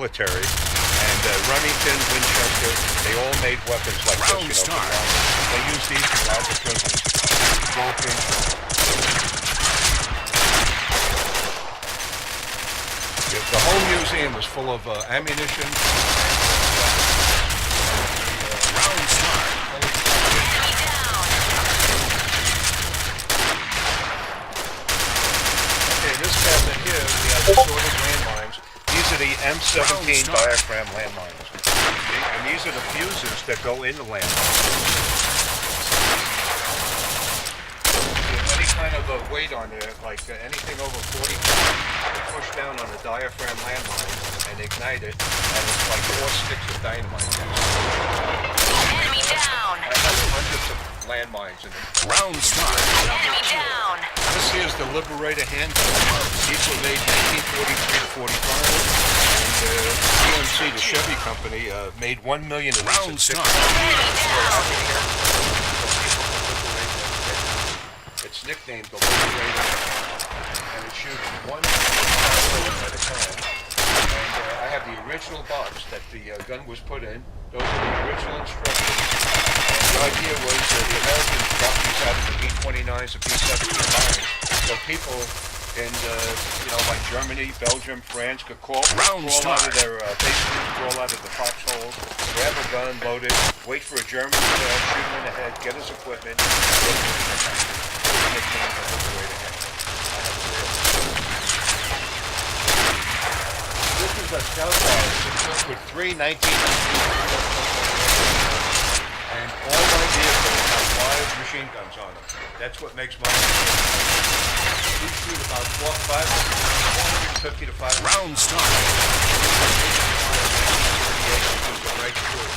military, and Remington, Winchester, they all made weapons like this, you know, they used these for guard the prisons. Smoking. The whole museum was full of ammunition. This cabinet here, we have assorted landmines. These are the M17 diaphragm landmines. And these are the fuses that go in the landmines. There's any kind of a weight on there, like anything over 40 pounds, you push down on the diaphragm landmine and ignite it, and it's like 4 sticks of dynamite. Enemy down! I have hundreds of landmines in it. Round start. Enemy down! This here's the Liberator handgun. These were made 1943 to 45, and GMC, the Chevy company, made 1 million of these in 6 months. It's nicknamed the Liberator, and it shoots 1 bullet at a time. And I have the original box that the gun was put in. Those are the original instructions. And the idea was the Americans dropped these out of the B-29s and B-17 so people in, you know, like Germany, Belgium, France could crawl out of their basements, crawl out of the foxholes, grab a gun, load it, wait for a German to shoot him in the head, get his equipment, go to the country. This is a scout car with 3 19 and all my vehicles have live machine guns on them. That's what makes my these shoot about 450 to 500 round start. Right through.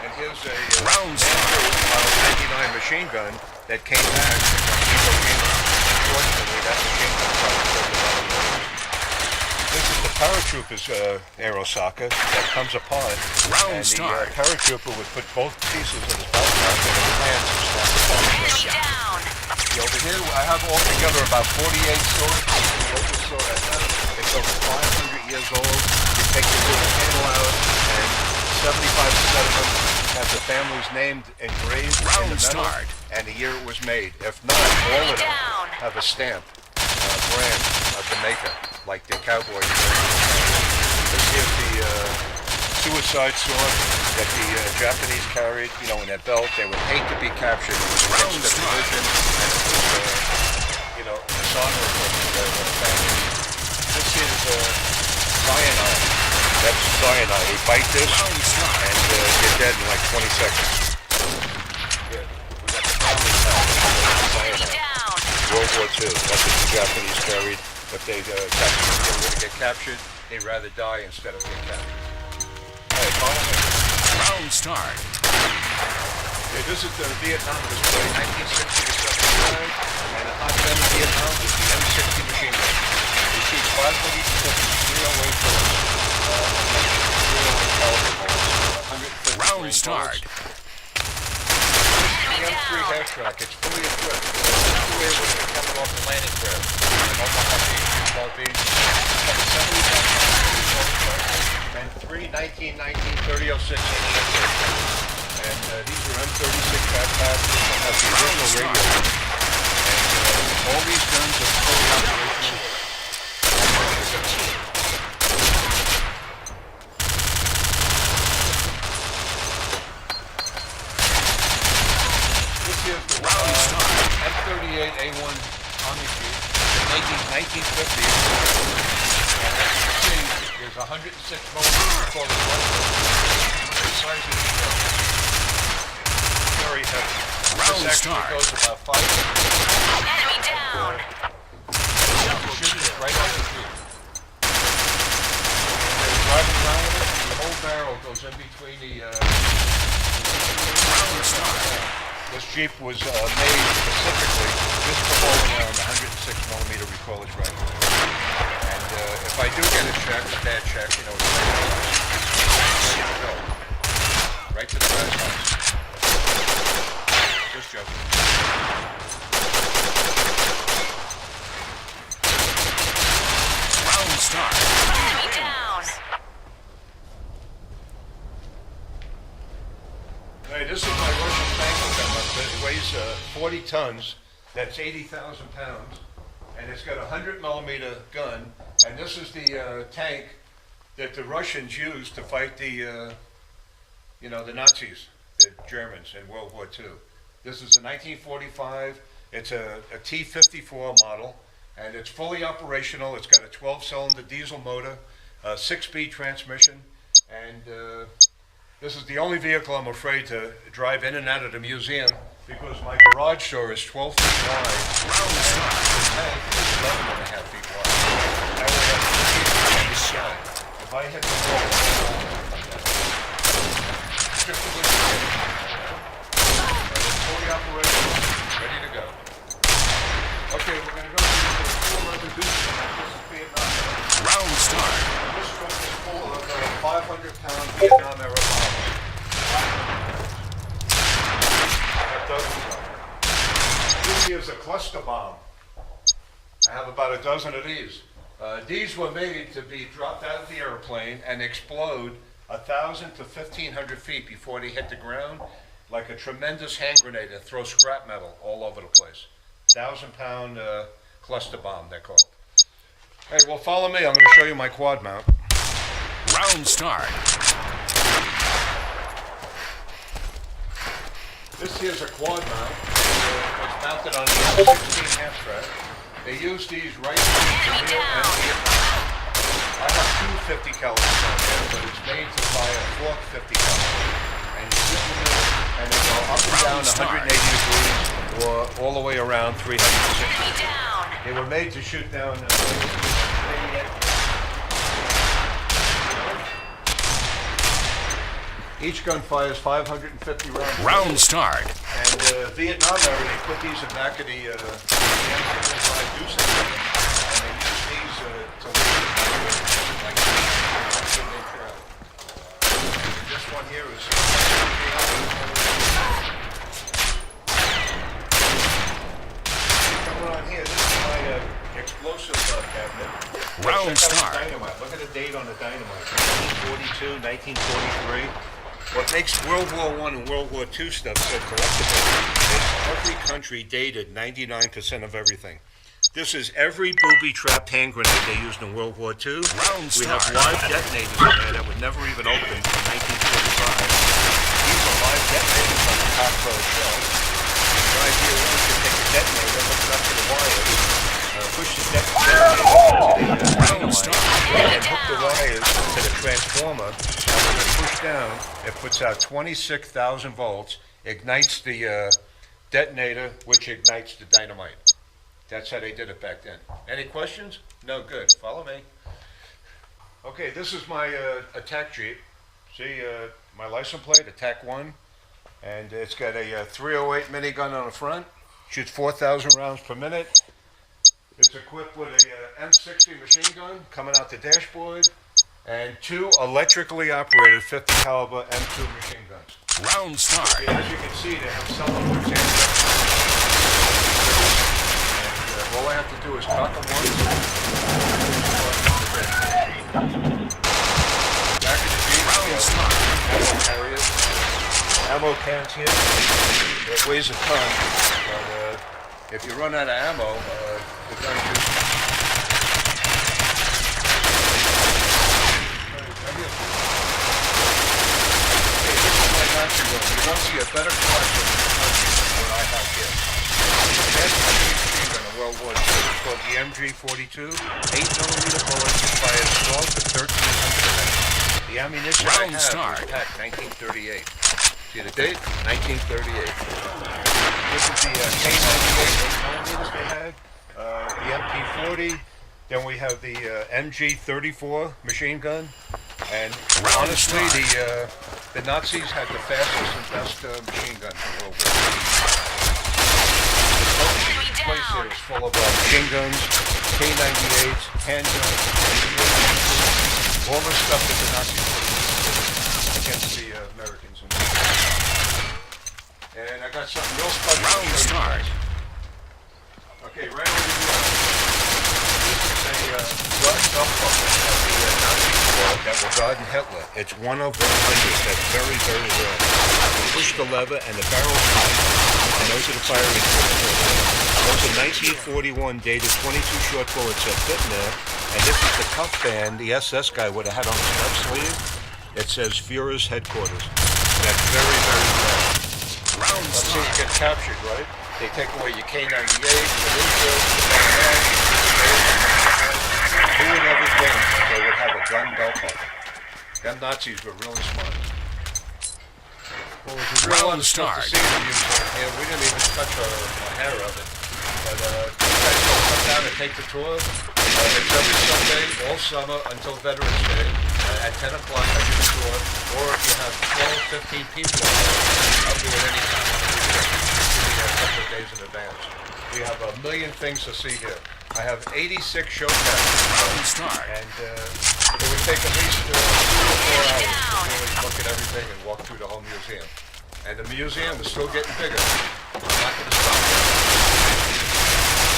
And here's a round 99 machine gun that came back. Unfortunately, that machine gun probably. This is the paratrooper's arrow socket that comes apart, and the paratrooper would put both pieces of his belt back in his hands and snap the belt down. Over here, I have altogether about 48 swords. It's over 500 years old. You take the little handle out, and 75% of them have the family's name engraved in the metal and the year it was made. If not, all of them have a stamp, brand of the maker, like the cowboy. This is the suicide sword that the Japanese carried, you know, in their belt. They would hate to be captured against their religion, and it was, you know, dishonorable to their family. This is cyanide. That's cyanide. You bite this, and you're dead in like 20 seconds. Yeah. We got the family cyanide. World War II. That's what the Japanese carried. If they were to get captured, they'd rather die instead of get captured. Alright, follow me. Round start. Okay, this is the Vietnam display, 1960 to 75, and the hot gun in Vietnam is the M60 machine gun. It shoots 550 308 bullets, 308 caliber bullets, 150 round start. The M3 half track, it's fully equipped. It's two able to come off the landing craft. And 3 1919 3006 and these are M36 backpacks. This one has the original radio. And all these guns are fully operational. This is the M38A1 Tommy sheet. 1950. And as you can see, there's 106 millimeter for the the size of the shell. Very heavy. This actually goes about 5 minutes. Enemy down. Shooting it right off the Jeep. And they're driving around with it, and the whole barrel goes in between the This Jeep was made specifically just for holding around 106 millimeter recoilless rifle. And if I do get a check, a bad check, you know, it's ready to go. Right to the brass house. Just joking. 40 tons. That's 80,000 pounds. And it's got a 100mm gun. And this is the tank that the Russians used to fight the Nazis, the Germans in World War II. This is a 1945. It's a T-54 model, and it's fully operational. It's got a 12-cylinder diesel motor, a 6-speed transmission, and this is the only vehicle I'm afraid to drive in and out of the museum because my garage door is 12 feet wide, and the tank is 11.5 feet wide. I would have to if I hit the wall, it's fully operational, ready to go. Okay, we're going to go to the full resolution. This is Vietnam. Round start. This truck is full of 500-pound Vietnam era bombs. I have dozens of them. This is a cluster bomb. I have about a dozen of these. These were made to be dropped out of the airplane and explode 1,000 to 1,500 feet before they hit the ground, like a tremendous hand grenade and throw scrap metal all over the place. 1,000-pound cluster bomb, they're called. Hey, well, follow me. I'm going to show you my quad mount. Round start. This here's a quad mount. It's mounted on the M16 half strap. They use these right in the rear and Vietnam. I have two 50 calibers on there, but it's made to fire a fourth 50 caliber. And you sit in the middle, and they go up and down 180 degrees, or all the way around 360 degrees. They were made to shoot down each gun fires 550 rounds. Round start. And Vietnam era, they put these in the back of the M75 Deuce, and they use these to like this one here is coming on here. This is my explosive cabinet. Round start. Dynamite. Look at the date on the dynamite. 1942, 1943. What makes World War I and World War II stuff so collectible is every country dated 99% of everything. This is every booby-trapped hand grenade they used in World War II. We have live detonators in there that would never even open from 1945. These are live detonators on the top shell. The idea was to take a detonator, hook it up to the wires, push the detonator into the dynamite, and hook the wires to the transformer. And when it's pushed down, it puts out 26,000 volts, ignites the detonator, which ignites the dynamite. That's how they did it back then. Any questions? No, good. Follow me. Okay, this is my attack Jeep. See my license plate, Attack 1. And it's got a 308 minigun on the front. Shoots 4,000 rounds per minute. It's equipped with a M60 machine gun coming out the dashboard. And two electrically operated 50 caliber M2 machine guns. Round start. As you can see, they have self-moving hands. And all I have to do is cock them once. Back of the Jeep, ammo carriers, ammo cans here. It weighs a ton, but if you run out of ammo, the gun just you won't see a better collection than what I have here. That's my machine gun in World War II. It's called the MG42. 8mm bullets fires 12 to 1,300 a minute. The ammunition I have was packed 1938. See the date? 1938. This is the K98 8mm they had. The MP40. Then we have the MG34 machine gun. And honestly, the Nazis had the fastest and best machine guns in World War II. The place here is full of machine guns, K98s, handguns, all the stuff that the Nazis put against the Americans. And I got something real special. Round start. Okay, right over here. This is a self-buckle that the Nazis bought that regarding Hitler. It's 1 of 100. That's very, very rare. You push the lever and the barrel pops. And those are the firing pins. Those are 1941 dated 22 short bullets that fit in there. And this is the cuff band the SS guy would have had on his left sleeve. It says Führer's headquarters. That's very, very rare. Let's see you get captured, right? They take away your K-98, the infield, the bayonet. Who would ever think they would have a gun belt buckle? Them Nazis were really smart. Well, it was a real Round start. to see the museum here. We didn't even touch a hair of it. But you guys don't come down and take the tour. It's every Sunday, all summer, until Veterans Day. At 10 o'clock, I do the tour. Or if you have 12, 15 people on there, I'll do it anytime. A couple of days in advance. We have a million things to see here. I have 86 show cameras. And it would take at least 3 or 4 hours to really look at everything and walk through the whole museum. And the museum is still getting bigger. I'm not going to stop there.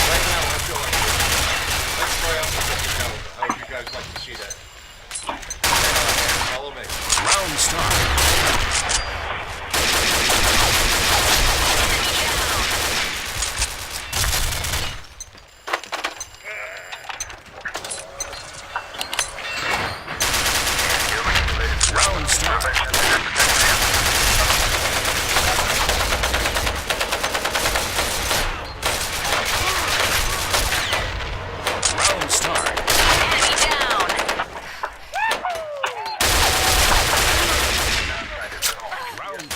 Right now, I feel like this. Let's try out the picture calendar. How would you guys like to see that? Follow me. Round start. Round start. Round start. Enemy down. Round.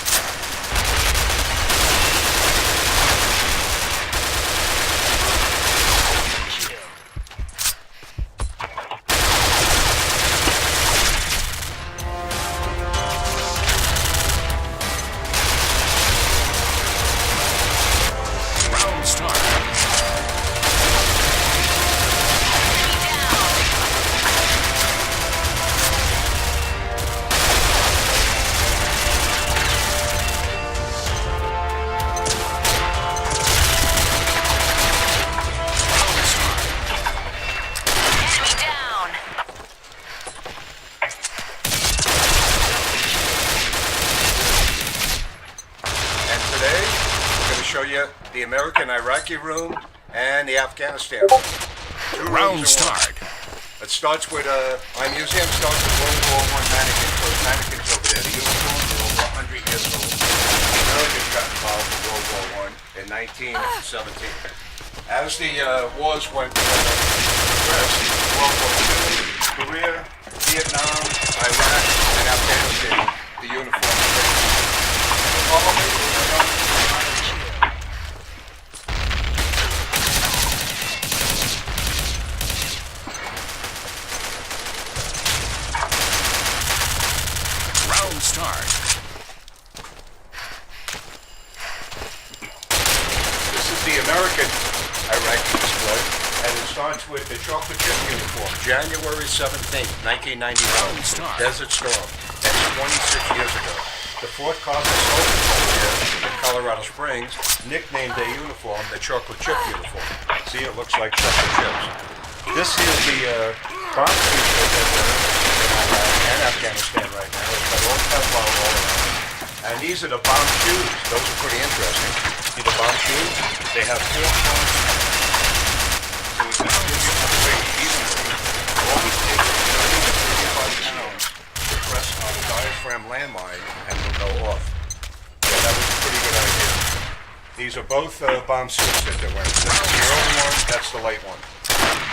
Round start. Enemy down. And today, we're going to show you the American-Iraqi room and the Afghanistan room. Two rooms in Round one. start. It starts with, my museum starts with World War I mannequins. Those mannequins over there, the uniforms are over 100 years old. The Americans got involved in World War I in 1917. As the wars went progressed, World War II, Korea, Vietnam, Iraq, and Afghanistan, the uniforms changed. Follow me. Round start. This is the American Iraqi display, and it starts with the chocolate chip uniform, January 17th, 1991, Start. Desert Storm. That's 26 years ago. The Fort Carson soldiers over here in Colorado Springs nicknamed their uniform the chocolate chip uniform. See, it looks like chocolate chips. This is the bomb feature that in Afghanistan right now. It's got all Kevlar all around. And these are the bomb shoes. Those are pretty interesting. See the bomb shoes? They have 4 points. So we can distribute the weight evenly. Always take 30 to 35 pounds to press on a diaphragm landmine and will go off. So that was a pretty good idea. These are both bomb suits that they're wearing. This is the early one, that's the late one.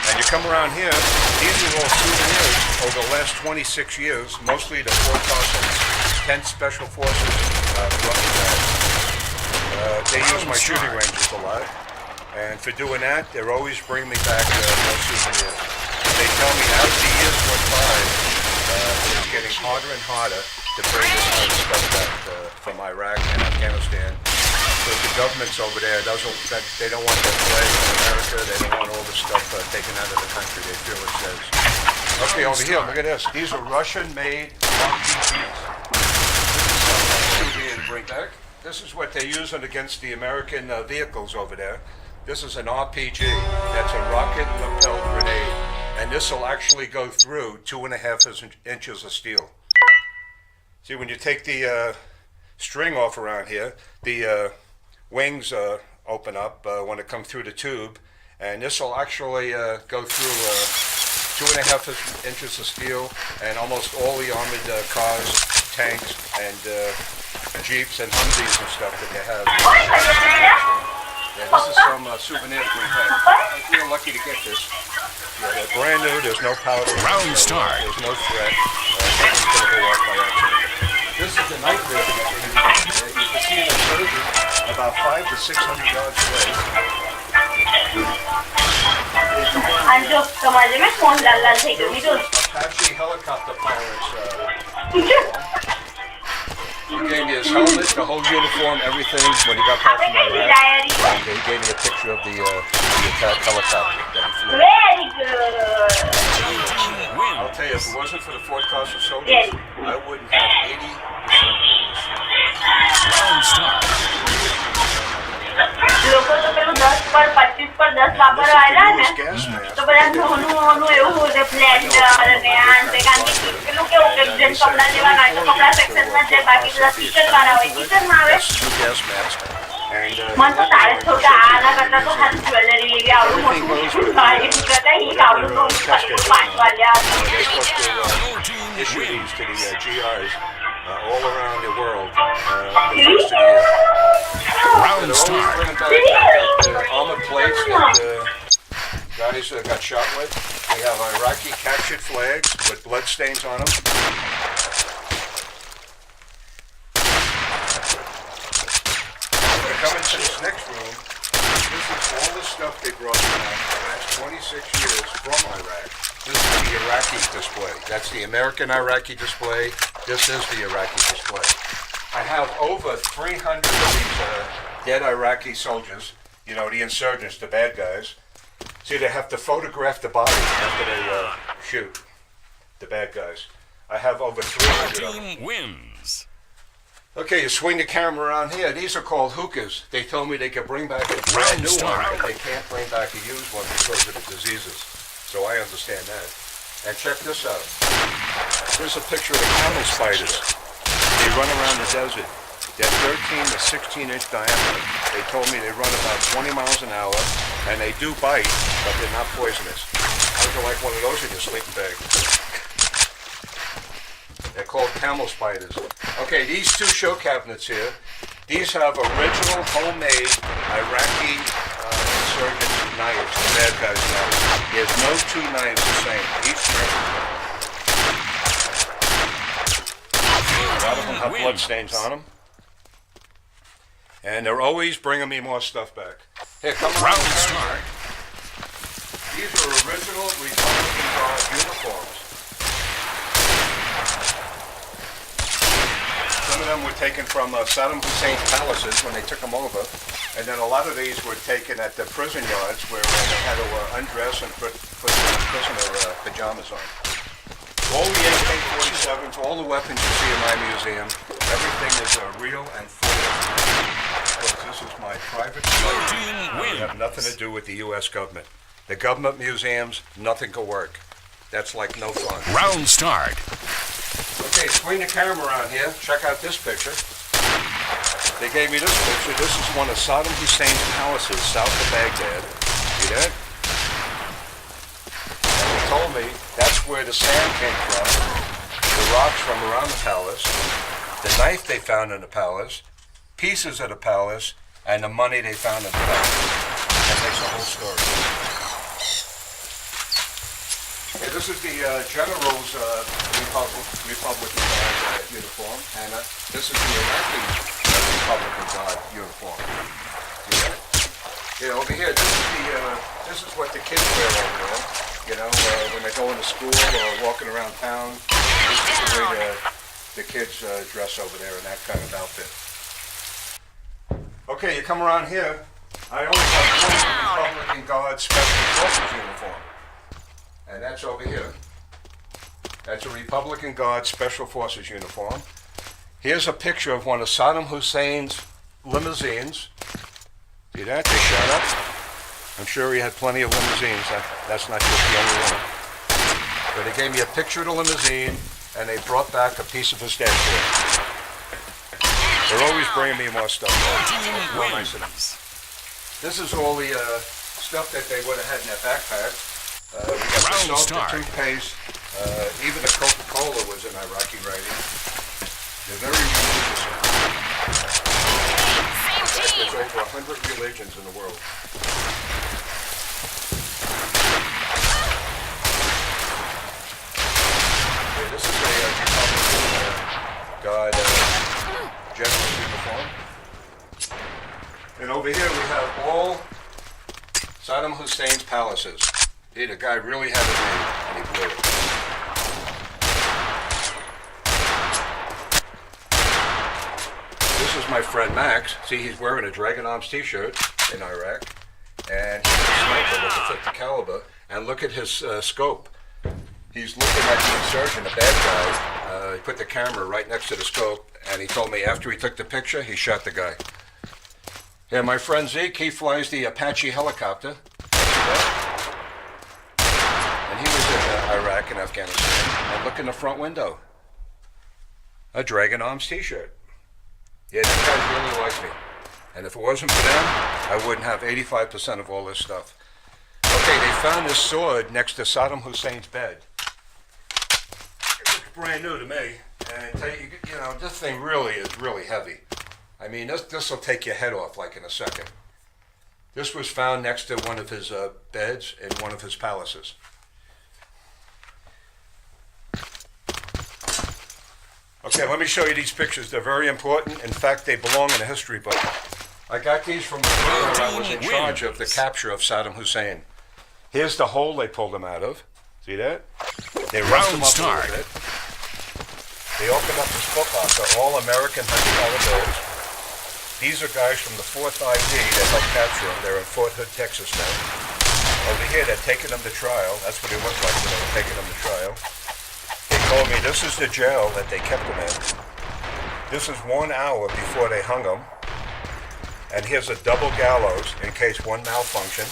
And you come around here, these are all souvenirs over the last 26 years, mostly the Fort Carson 10th Special Forces rugby guys. They use my shooting ranges a lot. And for doing that, they're always bringing me back more souvenirs. They tell me as the years went by, it's getting harder and harder to bring this kind of stuff back from Iraq and Afghanistan. Because the governments over there, they don't want their flag in America. They don't want all the stuff taken out of the country. They feel it says. Okay, over here, look at this. These are Russian-made RPGs. This is something to bring back. This is what they're using against the American vehicles over there. This is an RPG. That's a rocket-propelled grenade. And this will actually go through 2.5 inches of steel. See, when you take the string off around here, the wings open up when it comes through the tube, and this will actually go through 2.5 inches of steel, and almost all the armored cars, tanks, and Jeeps and Humvees and stuff that they have. Yeah, this is some souvenirs we have. We were lucky to get this. Yeah, they're brand new. There's no powder. Round start. There's no threat. Nothing's going to go off by accident. This is the night vision. You can see an insurgent about 500 to 600 yards away. Apache helicopter pilots. He gave me his helmet, the whole uniform, everything when he got back from Iraq. And he gave me a picture of the attack helicopter that he flew. Very good. I'll tell you, if it wasn't for the Fort Carson soldiers, I wouldn't have 80% of this. Round start. લોકો તો પેલું 10 પર 25 પર 10 વાપરવા ને તો બધા ઘણું એવું છે બ્લેન્ડર અને આ તે કારણ કે પેલું કેવું કે જે કપડા લેવાના હોય તો કપડા સેક્શનમાં જે બાકી બધા કિચન વાળા હોય કિચનમાં આવે મને તો તારે થોડા આના કરતા તો ખાલી જ્વેલરી લેવી આવડું મોટું બાળી કરતા એ આવડું તો 5 વાળા issue these to the GRs all around the world the first of the year. Round start. Armored plates that guys got shot with. They have Iraqi captured flags with blood stains on them. We're coming to this next room. This is all the stuff they brought back the last 26 years from Iraq. This is the Iraqi display. That's the American Iraqi display. This is the Iraqi display. I have over 300 of these dead Iraqi soldiers, you know, the insurgents, the bad guys. See, they have to photograph the body after they shoot, the bad guys. I have over 300 of them. Team wins. Okay, you swing the camera around here. These are called hookahs. They told me they could bring back a brand new one, but they can't bring back a used one because of the diseases. So I understand that. And check this out. Here's a picture of the camel spiders. They run around the desert. They're 13 to 16 inch diameter. They told me they run about 20 miles an hour, and they do bite, but they're not poisonous. How would you like one of those in your sleeping bag? They're called camel spiders. Okay, these two show cabinets here, these have original homemade Iraqi insurgent knives, the bad guys' knives. There's no two knives the same. Each knife is different. A lot of them have blood stains on them. And they're always bringing me more stuff back. Here, come on. Round start. These are original Republican Guard uniforms. Some of them were taken from Saddam Hussein's palaces when they took them over. And then a lot of these were taken at the prison yards where they had to undress and put prisoner pajamas on. All the AK-47s, all the weapons you see in my museum, everything is real and full. Because this is my private museum. We have nothing to do with the U.S. government. The government museums, nothing can work. That's like no fun. Round start. Okay, swing the camera around here. Check out this picture. They gave me this picture. This is one of Saddam Hussein's palaces south of Baghdad. See that? And they told me that's where the sand came from, the rocks from around the palace, the knife they found in the palace, pieces of the palace, and the money they found in the palace. That makes the whole story. Okay, this is the General's Republican Guard uniform, and this is the Iraqi Republican Guard uniform. See that? Yeah, over here, this is what the kids wear over there. You know, when they're going to school or walking around town, this is the way the kids dress over there in that kind of outfit. Okay, you come around here. I only have one Republican Guard Special Forces uniform. And that's over here. That's a Republican Guard Special Forces uniform. Here's a picture of one of Saddam Hussein's limousines. See that? They shot up. I'm sure he had plenty of limousines. That's not just the only one. where they gave me a picture of the limousine and they brought back a piece of his dashboard. They're always bringing me more stuff. Real nice of them. This is all the stuff that they would have had in their backpack. We got the soap, the toothpaste, even the Coca-Cola was in Iraqi writing. They're very religious. There's over 100 religions in the world. Okay, this is a Republican God general uniform. And over here we have all Saddam Hussein's palaces. The guy really had it made, and he blew it. This is my friend Max. See, he's wearing a Dragon Arms t-shirt in Iraq, and he's a sniper with a 50 caliber. And look at his scope. He's looking at the insurgent, the bad guy. He put the camera right next to the scope, and he told me after he took the picture, he shot the guy. Yeah, my friend Zeke, he flies the Apache helicopter. And he was in Iraq and Afghanistan. And look in the front window. A Dragon Arms t-shirt. Yeah, these guys really like me. And if it wasn't for them, I wouldn't have 85% of all this stuff. Okay, they found this sword next to Saddam Hussein's bed. It looks brand new to me. And you know, this thing really is really heavy. I mean, this will take your head off like in a second. This was found next to one of his beds in one of his palaces. Okay, let me show you these pictures. They're very important. In fact, they belong in a history book. I got these from the time where I was in charge of the capture of Saddam Hussein. Here's the hole they pulled him out of. See that? They round him up a little bit. They opened up his footlocker, all American $100 bills. These are guys from the 4th ID that helped capture him. They're in Fort Hood, Texas now. Over here, they're taking him to trial. That's what he looked like when they were taking him to trial. They told me this is the jail that they kept him in. This is 1 hour before they hung him. And here's a double gallows in case one malfunctioned.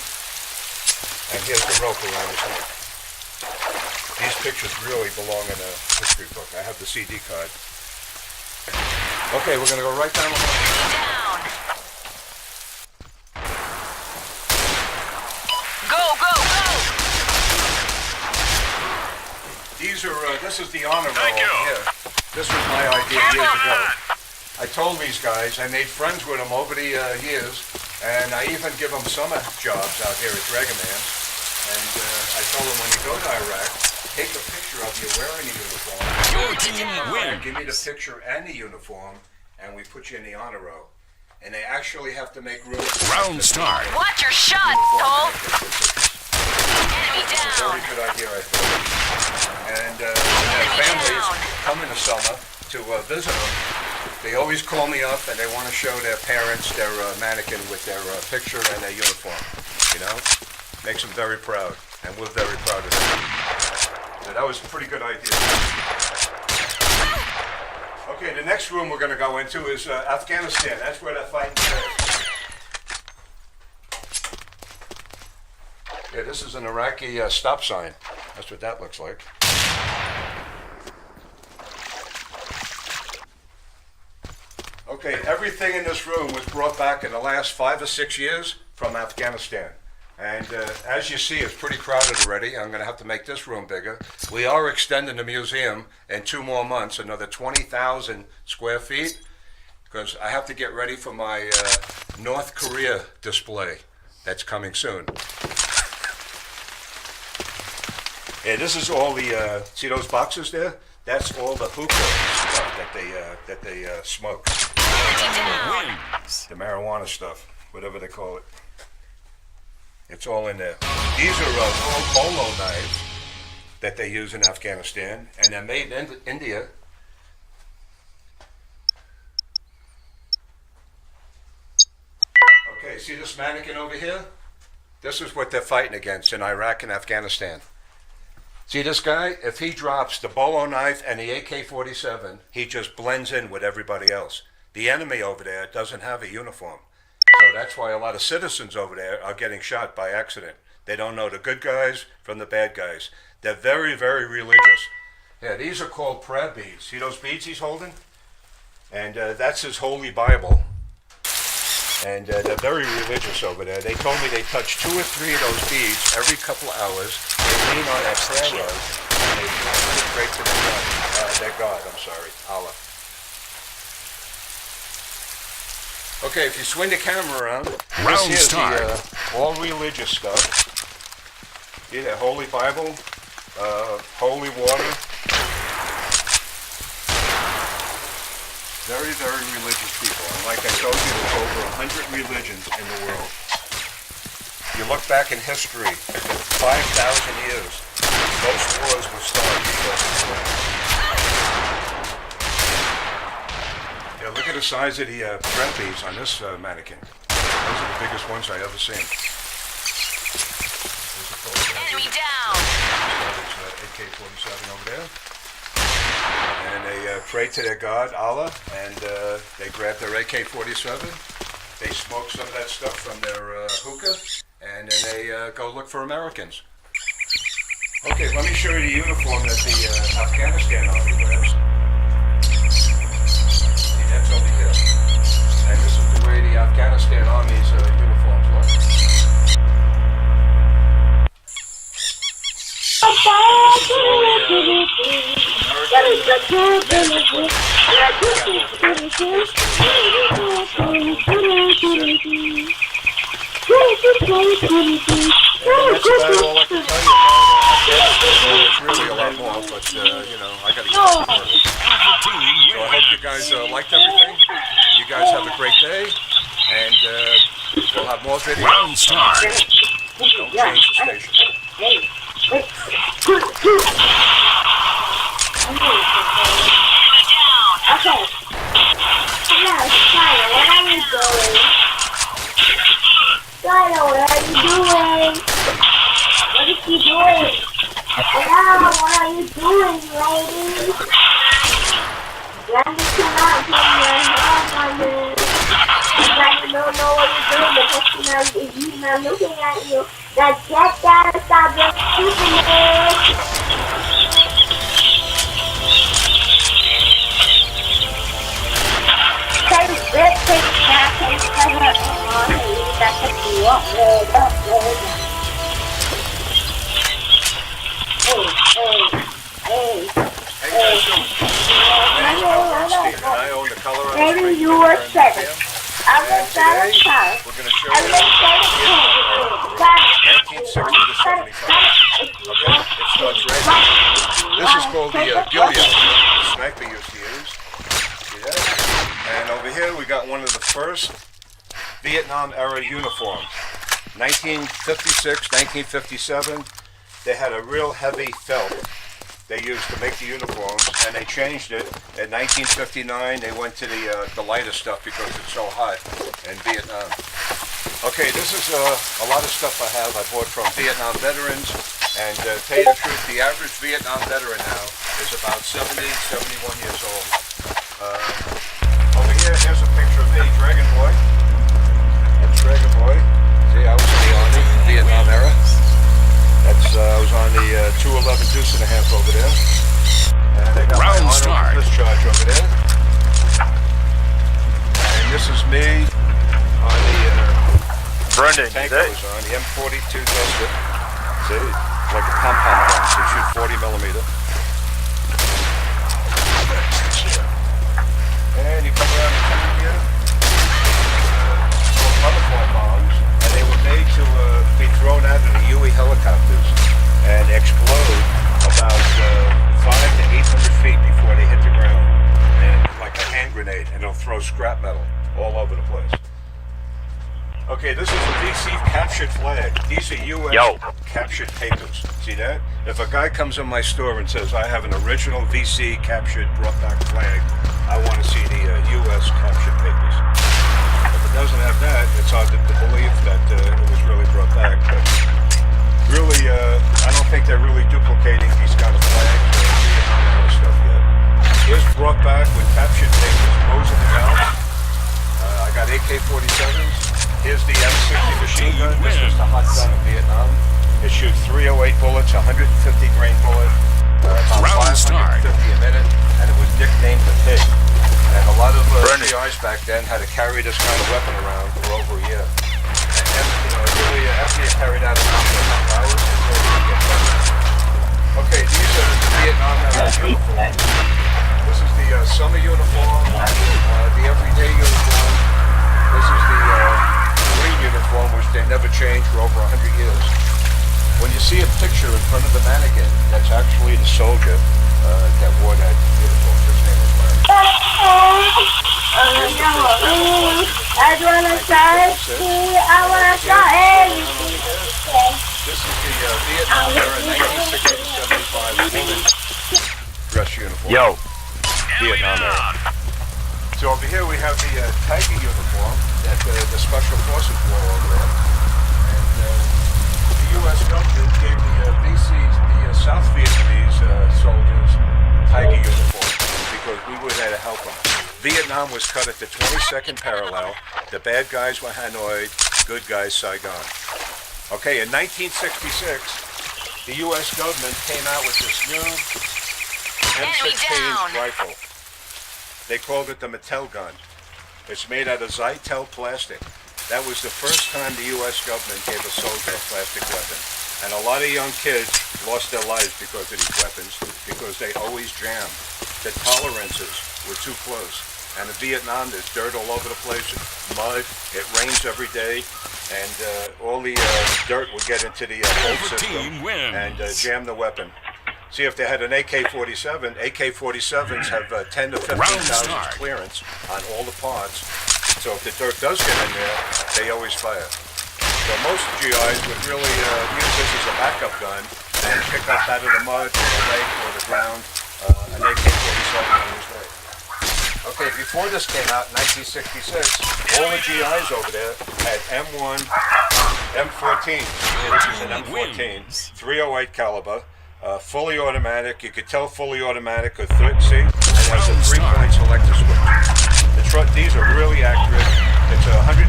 And here's the rope around his neck. These pictures really belong in a history book. I have the CD card. Okay, we're going to go right down the hall. Go, go, go! These are, this is the honor roll here. This was my idea years ago. I told these guys, I made friends with them over the years, and I even give them summer jobs out here at Dragon Man. And I told them when you go to Iraq, take a picture of you wearing a uniform. Give me the picture and the uniform, and we put you in the honor row. And they actually have to make room. Round start. Watch your shot, Cole! Enemy It's a down! very good idea, I thought. And when their families come in the summer to visit them, they always call me up and they want to show their parents their mannequin with their picture and their uniform. You know? Makes them very proud. And we're very proud of them. So that was a pretty good idea. Okay, the next room we're going to go into is Afghanistan. That's where they're fighting today. Yeah, this is an Iraqi stop sign. That's what that looks like. Okay, everything in this room was brought back in the last 5 or 6 years from Afghanistan. And as you see, it's pretty crowded already. I'm going to have to make this room bigger. We are extending the museum in 2 more months, another 20,000 square feet, because I have to get ready for my North Korea display that's coming soon. Yeah, this is all the, see those boxes there? That's all the hookah stuff that they smoke. The marijuana stuff, whatever they call it. It's all in there. These are all bolo knives that they use in Afghanistan, and they're made in India. Okay, see this mannequin over here? This is what they're fighting against in Iraq and Afghanistan. See this guy? If he drops the bolo knife and the AK-47, he just blends in with everybody else. The enemy over there doesn't have a uniform. So that's why a lot of citizens over there are getting shot by accident. They don't know the good guys from the bad guys. They're very, very religious. Yeah, these are called prayer beads. See those beads he's holding? And that's his holy Bible. And they're very religious over there. They told me they touch 2 or 3 of those beads every couple hours. They lean on that prayer rug and they pray to their God. Allah. Okay, if you swing the camera around, this is the all religious stuff. See that Holy Bible, holy water. Very, very religious people. And like I told you, there's over 100 religions in the world. You look back in history, 5,000 years, most wars were started because of Islam. Yeah, look at the size of the thread beads on this mannequin. Those are the biggest ones I ever seen. Enemy down. AK-47 over there. And they pray to their God, Allah, and they grab their AK-47. They smoke some of that stuff from their hookah, and then they go look for Americans. Okay, let me show you the uniform that the Afghanistan Army wears. See, that's over here. And this is the way the Afghanistan Army's uniforms look. That's about all I can tell you. It's really a lot more, but you know, I gotta get to work. So I hope you guys liked everything. You guys have a great day, and we'll have more videos. Round start. Don't change the station. Okay. Now, Spider, what are you doing? Spider, what are you doing? What is she doing? Hello, what are you doing, lady? Randy cannot put your hands on this. You don't know what you're doing because he's not looking at you. Now get down and stop being stupid. Maybe you were 7. I was 7 times. We're going to show you 1960 to 75. Okay? It starts right here. This is called the Gilead, the sniper used to use. See that? And over here we got one of the first Vietnam era uniforms. 1956, 1957, they had a real heavy felt they used to make the uniforms, and they changed it. In 1959, they went to the lighter stuff because it's so hot in Vietnam. Okay, this is a lot of stuff I bought from Vietnam veterans, and to tell you the truth, the average Vietnam veteran now is about 70, 71 years old. Over here, here's a picture of me, Dragon Boy. That's Dragon Boy. See, I was in the Army, Vietnam era. That's I was on the 211 deuce and a half over there. And I got Round my start. discharge over there. And this is me on the Brendan, tank I was on, the M42 Desert. See, like a pom-pom gun, so you shoot 40 millimeter. And you come around the tank here. Motherfucker bombs, and they were made to be thrown out of the Huey helicopters and explode about 500 to 800 feet before they hit the ground, and like a hand grenade, and it'll throw scrap metal all over the place. Okay, this is a VC captured flag. These are U.S. captured papers. See that? If a guy comes in my store and says, I have an original VC captured brought back flag, I want to see the U.S. captured papers. Doesn't have that, it's hard to believe that it was really brought back, but really, I don't think they're really duplicating these kind of flags or stuff yet. Here's brought back with captured papers, Mows of the Gals. I got AK-47s. Here's the M60 machine gun. This was the hot gun of Vietnam. .308 bullets, 150 grain bullet, about Round start. 550 a minute, and it was nicknamed the Pig. And a lot of GIs back then had to carry this kind of weapon around for over a year. And it really, after you carried out a couple of hours, it really didn't get better. Okay, these are the Vietnam uniform. This is the summer uniform, the everyday uniform. This is the green uniform, which they never changed for over 100 years. When you see a picture in front of the mannequin, that's actually the soldier that wore that uniform. His name was Larry. This is the Vietnam era 1960-75 woman dress uniform. Yo. Vietnam era. So over here we have the Tiger uniform that the Special Forces wore over there. And the U.S. government gave the South Vietnamese soldiers Tiger uniform because we were there to help them. Vietnam was cut at the 22nd parallel. The bad guys were Hanoi, good guys Saigon. Okay, in 1966, the U.S. government came out with this new M16 rifle. They called it the Mattel gun. It's made out of Zytel plastic. That was the first time the U.S. government gave a soldier a plastic weapon. And a lot of young kids lost their lives because of these weapons, because they always jammed. The tolerances were too close. And in Vietnam, there's dirt all over the place, mud, it rains every day, and all the dirt would get into the bolt system and jam the weapon. See, if they had an AK-47, AK-47s have 10 to 15,000 clearance on all the parts. So if the dirt does get in there, they always fire. So most GIs would really use this as a backup gun and pick up out of the mud or the lake or the ground an AK-47 on his way. Okay, before this came out in 1966, all the GIs over there had M1, M14. This is an M14, 308 caliber. Fully automatic. You could tell fully automatic or see, it has a 3-point selector switch. These are really accurate. It's a 150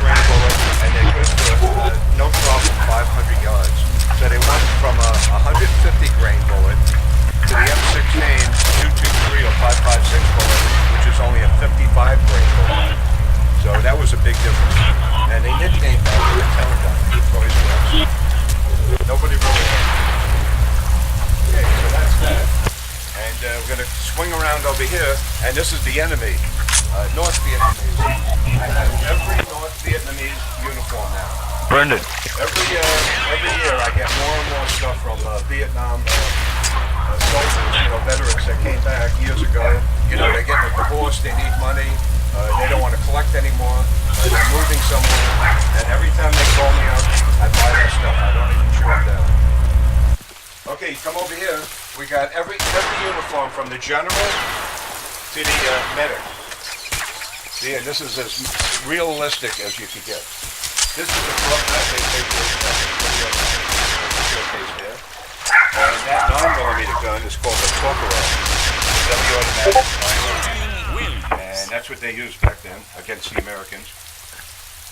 grain bullet, and they're good for no problem 500 yards. So they went from a 150 grain bullet to the M16 223 or 556 bullet, which is only a 55 grain bullet. So that was a big difference. And they nicknamed that the Mattel gun. Toys R Us. Nobody really knows. Okay, so that's that. And we're going to swing around over here, and this is the enemy, North Vietnamese. I have every North Vietnamese uniform now. Brendan. Every year I get more and more stuff from Vietnam soldiers, veterans that came back years ago. They're getting a divorce, they need money, they don't want to collect anymore, they're moving somewhere, and every time they call me up, I buy their stuff. I don't even chew them down. Okay, come over here. We got every uniform from the general to the medic. See, and this is as realistic as you could get. This is a front that they take showcase there. And that 9mm gun is called a Processeur, semi-automatic 9mm. And that's what they used back then against the Americans.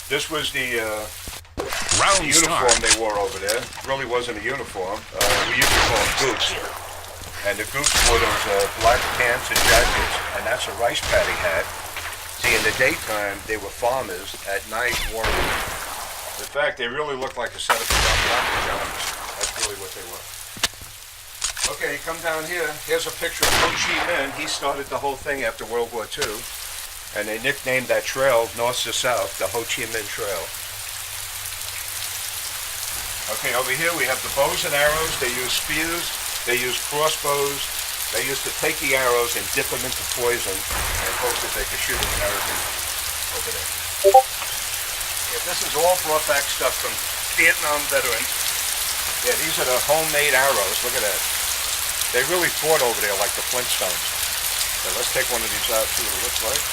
This was the uniform they wore over there. It really wasn't a uniform. We used to call them goops. And the goops wore those black pants and jackets, and that's a rice paddy hat. See, in the daytime, they were farmers. At night, warriors. In fact, they really looked like a set of black pajamas. That's really what they were. Okay, come down here. Here's a picture of Ho Chi Minh. He started the whole thing after World War II. And they nicknamed that trail, north to south, the Ho Chi Minh Trail. Okay, over here we have the bows and arrows. They use spears, they use crossbows. They used to take the arrows and dip them into poison and hope that they could shoot an American over there. Yeah, this is all brought back stuff from Vietnam veterans. Yeah, these are the homemade arrows. Look at that. They really fought over there like the Flintstones. So let's take one of these out, see what it looks like.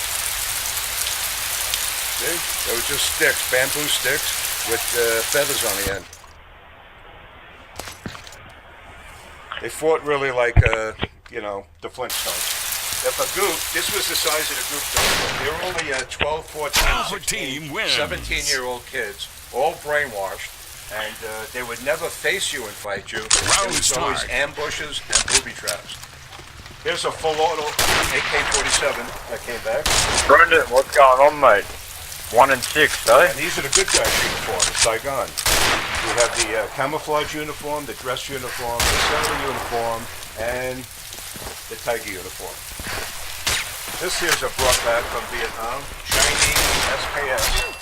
See? They were just sticks, bamboo sticks with feathers on the end. They fought really like, the Flintstones. If a goop, this was the size of the goop though. They were only 12, 14, 16, 17-year-old kids, all brainwashed. And they would never face you and fight you. Round It was always start. ambushes and booby traps. Here's a full auto AK-47 that came back. Brendan, what's going on, mate? 1 and 6, eh? And these are the good guys' uniforms, Saigon. We have the camouflage uniform, the dress uniform, the sailor uniform, and the tiger uniform. This here's a brought back from Vietnam, Chinese SKS.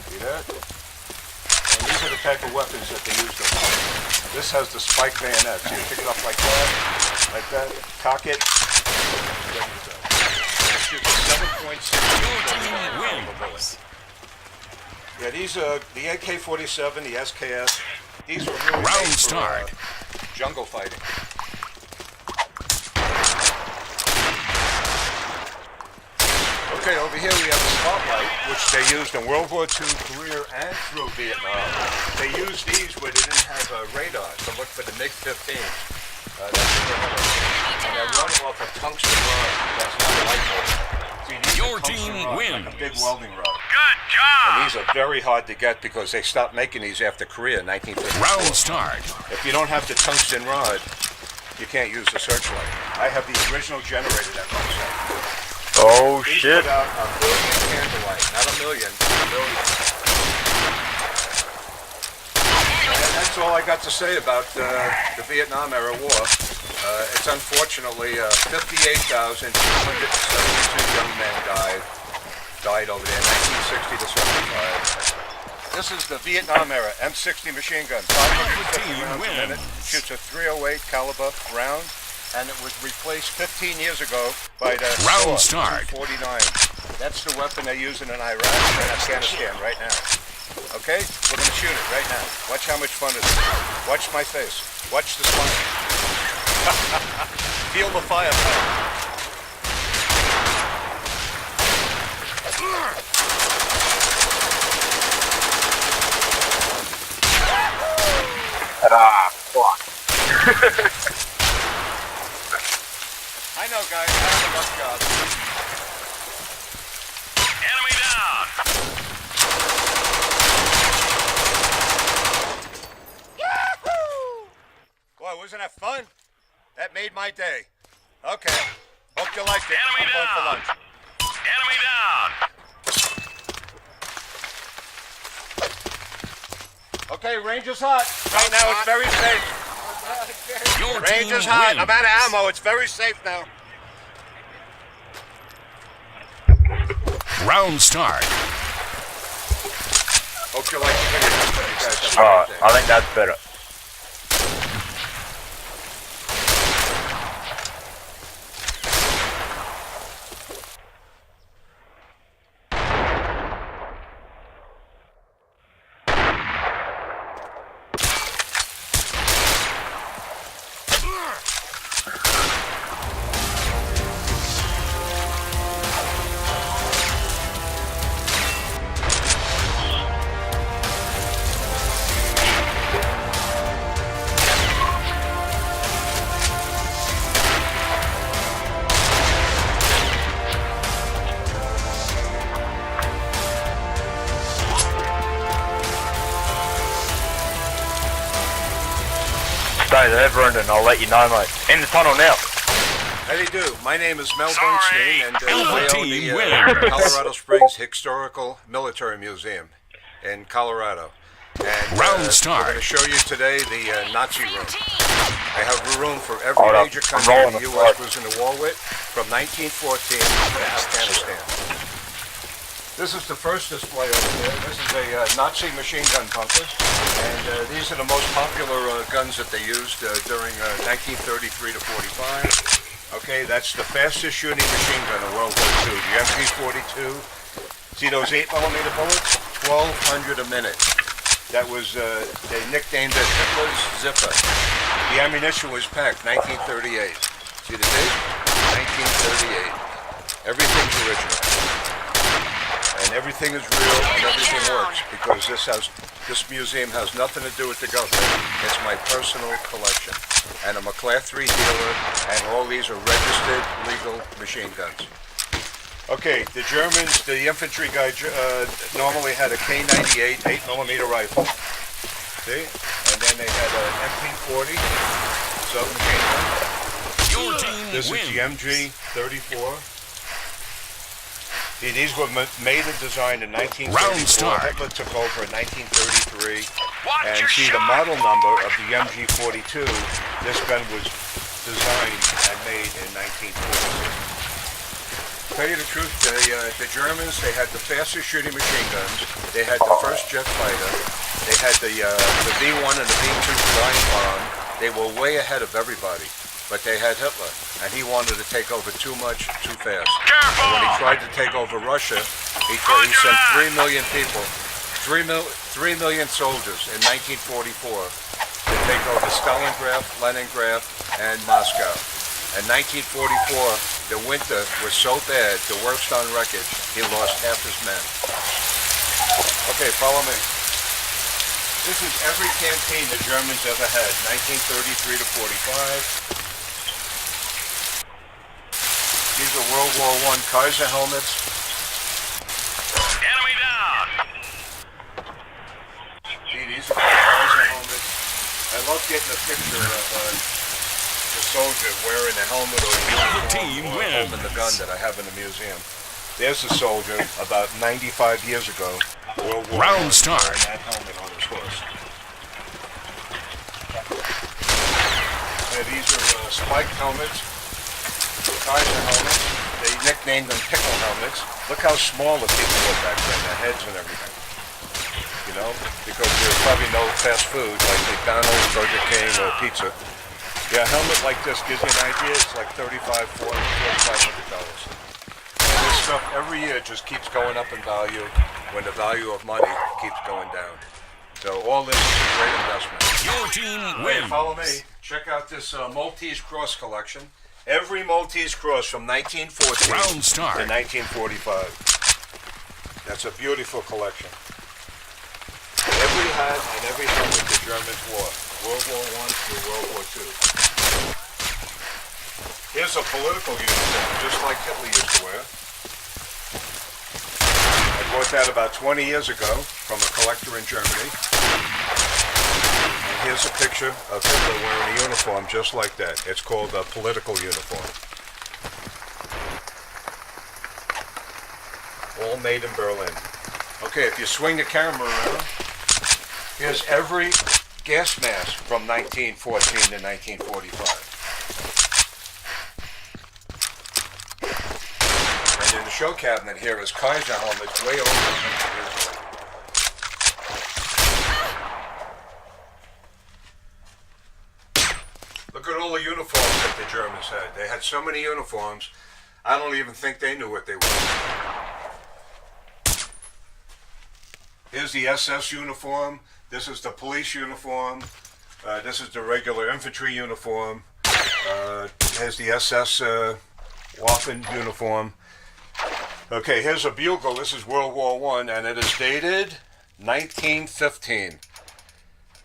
See that? And these are the type of weapons that they use them. This has the spike bayonet. So you pick it up like that, cock it. Shoots a 7.6 Wins. Yeah, these are the AK-47, the SKS. These are really Round made for, start. Jungle fighting. Okay, over here we have the Spotlight, which they used in World War II, Korea, and through Vietnam. They used these where they didn't have radar to look for the MiG-15. And they run off a tungsten rod that's not a light bulb. See, these Your are tungsten team rods, wins. like a big welding rod. Good job. And these are very hard to get because they stopped making these after Korea in 1954. Round start. If you don't have the tungsten rod, you can't use the searchlight. I have the original generator that runs that. Oh, These shit. put out a billion candlelight, not a million, a billion. And that's all I got to say about the Vietnam era war. It's unfortunately 58,272 young men died over there, 1960 to 75. This is the Vietnam era M60 machine gun, 550 rounds a minute, shoots a .308 caliber round, and it was replaced 15 years ago by the Round SAW start. 249. That's the weapon they're using in Iraq and Afghanistan right now. Okay? We're going to shoot it right now. Watch how much fun it is. Watch my face. Watch the smile. Feel the firepower. Ah, fuck. I know, guys. I have a rough job. Enemy down. Boy, wasn't that fun? That made my day. Okay. Hope you liked it. Enemy I'm going for down. lunch. Enemy down. Okay, range is hot. Right now it's very safe. Your Range team is hot. wins. I'm out of ammo. It's very safe now. Round start. Hope you like the video. You guys have a Alright, great day. I think that's better. Stay there, Brendan. I'll let you know, mate. In the tunnel now. How do you do? My name is Mel Sorry. Bernstein, and I own Team the wins. Colorado Springs Historical Military Museum in Colorado. And Round start. we're going to show you today the Nazi room. I have a room for every Hold up. major I'm country rolling the the U.S. flag. was in the war with, from 1914 to Afghanistan. This is the first display over there. This is a Nazi machine gun bunker, and these are the most popular guns that they used during 1933 to 45. Okay, that's the fastest shooting machine gun in World War II. The MP-42. See those 8mm bullets? 1,200 a minute. That was, they nicknamed it Hitler's Zipper. The ammunition was packed, 1938. See the date? 1938. Everything's original. And everything is real and everything works because this museum has nothing to do with the government. It's my personal collection. And I'm a Class 3 dealer, and all these are registered legal machine guns. Okay, the Germans, the infantry guy normally had a K98 8mm rifle. See? And then they had an MP40 submachine gun. Your team This wins. is the MG34. See, these were made and designed in 1934. Round start. Hitler took over in 1933. Watch And your see, the shot. model number of the MG42, this gun was designed and made in 1946. Tell you the truth, the Germans, they had the fastest shooting machine guns. They had the first jet fighter. They had the V1 and the V2 flying bomb. They were way ahead of everybody. But they had Hitler, and he wanted to take over too much, too fast. Careful! And when he tried to take over Russia, he sent 3 million people, 3 million soldiers in 1944 to take over Stalingrad, Leningrad, and Moscow. In 1944, the winter was so bad, the worst on record, he lost half his men. Okay, follow me. This is every campaign the Germans ever had, 1933 to 45. These are World War I Kaiser helmets. Enemy down. See, these are Kaiser helmets. I love getting a picture of the soldier wearing a helmet or a uniform team or wins. holding the gun that I have in the museum. There's a soldier about 95 years ago, World War I, Round start. wearing that helmet on his horse. And these are spiked helmets. Kaiser helmets. They nicknamed them pickle helmets. Look how small the people were back then, their heads and everything. You know, because there's probably no fast food like McDonald's, Burger King, or pizza. Yeah, a helmet like this gives you an idea. It's like $35, $40, $4,500. And this stuff every year just keeps going up in value when the value of money keeps going down. So all this is a great investment. Your team Hey, wins. follow me. Check out this Maltese cross collection. Every Maltese cross from 1914 Round start. to 1945. That's a beautiful collection. Every hat and every helmet the Germans wore, World War I through World War II. Here's a political uniform, just like Hitler used to wear. I bought that about 20 years ago from a collector in Germany. Here's a picture of Hitler wearing a uniform just like that. It's called a political uniform. All made in Berlin. Okay, if you swing the camera around, here's every gas mask from 1914 to 1945. And in the show cabinet here is Kaiser helmets way over 100 years ago. Look at all the uniforms that the Germans had. They had so many uniforms, I don't even think they knew what they were. Here's the SS uniform. This is the police uniform. This is the regular infantry uniform. Here's the SS Waffen uniform. Okay, here's a bugle. This is World War I, and it is dated 1915.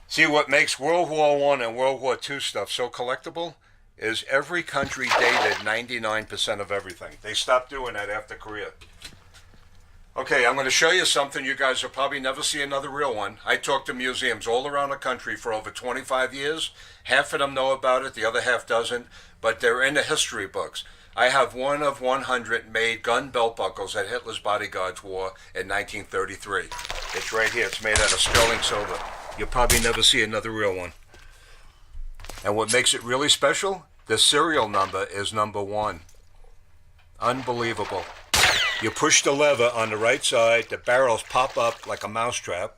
See, what makes World War I and World War II stuff so collectible is every country dated 99% of everything. They stopped doing that after Korea. Okay, I'm going to show you something you guys will probably never see another real one. I talked to museums all around the country for over 25 years. Half of them know about it, the other half doesn't, but they're in the history books. I have one of 100 made gun belt buckles that Hitler's bodyguards wore in 1933. It's right here. It's made out of sterling silver. You'll probably never see another real one. And what makes it really special? The serial number is number 1. Unbelievable. You push the lever on the right side, the barrels pop up like a mousetrap.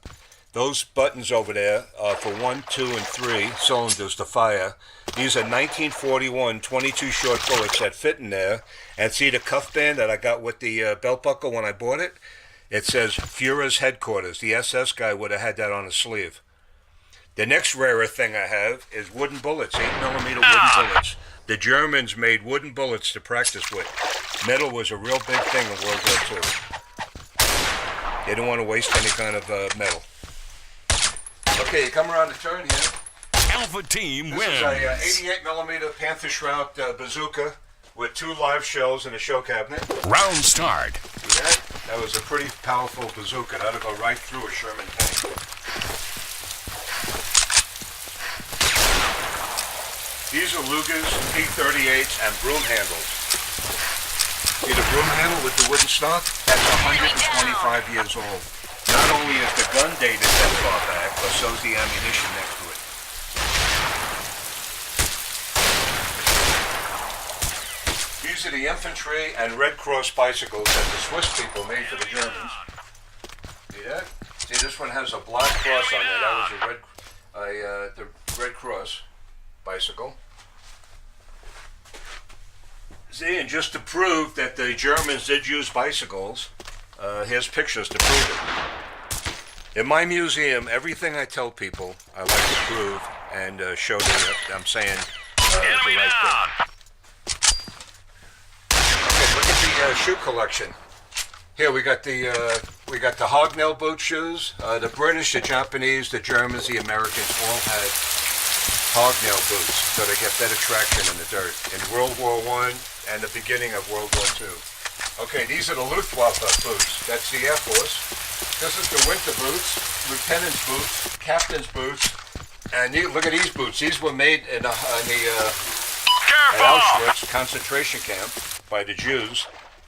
Those buttons over there are for 1, 2, and 3 cylinders to fire. These are 1941 22 short bullets that fit in there. And see the cuff band that I got with the belt buckle when I bought it? It says Führer's headquarters. The SS guy would have had that on his sleeve. The next rarer thing I have is wooden bullets, 8mm wooden bullets. The Germans made wooden bullets to practice with. Metal was a real big thing in World War II. They didn't want to waste any kind of metal. Okay, you come around the turn here. Alpha team This wins. is a 88mm Panther Shroud bazooka with 2 live shells in a show cabinet. Round start. See that? That was a pretty powerful bazooka. That'll go right through a Sherman tank. These are Luger's P38s and broom handles. See the broom handle with the wooden stock? That's 125 years old. Not only is the gun dated that far back, but so's the ammunition next to it. These are the infantry and Red Cross bicycles that the Swiss people made for the Germans. See that? See, this one has a black cross on it. That was the Red Cross bicycle. See, and just to prove that the Germans did use bicycles, here's pictures to prove it. In my museum, everything I tell people, I like to prove and show that I'm saying the right thing. Okay, look at the shoe collection. Here we got the hobnail boot shoes. The British, the Japanese, the Germans, the Americans all had hobnail boots, so they get better traction in the dirt. In World War I and the beginning of World War II. Okay, these are the Luftwaffe boots. That's the Air Force. This is the winter boots, lieutenant's boots, captain's boots, and look at these boots. These were made at Auschwitz concentration camp by the Jews,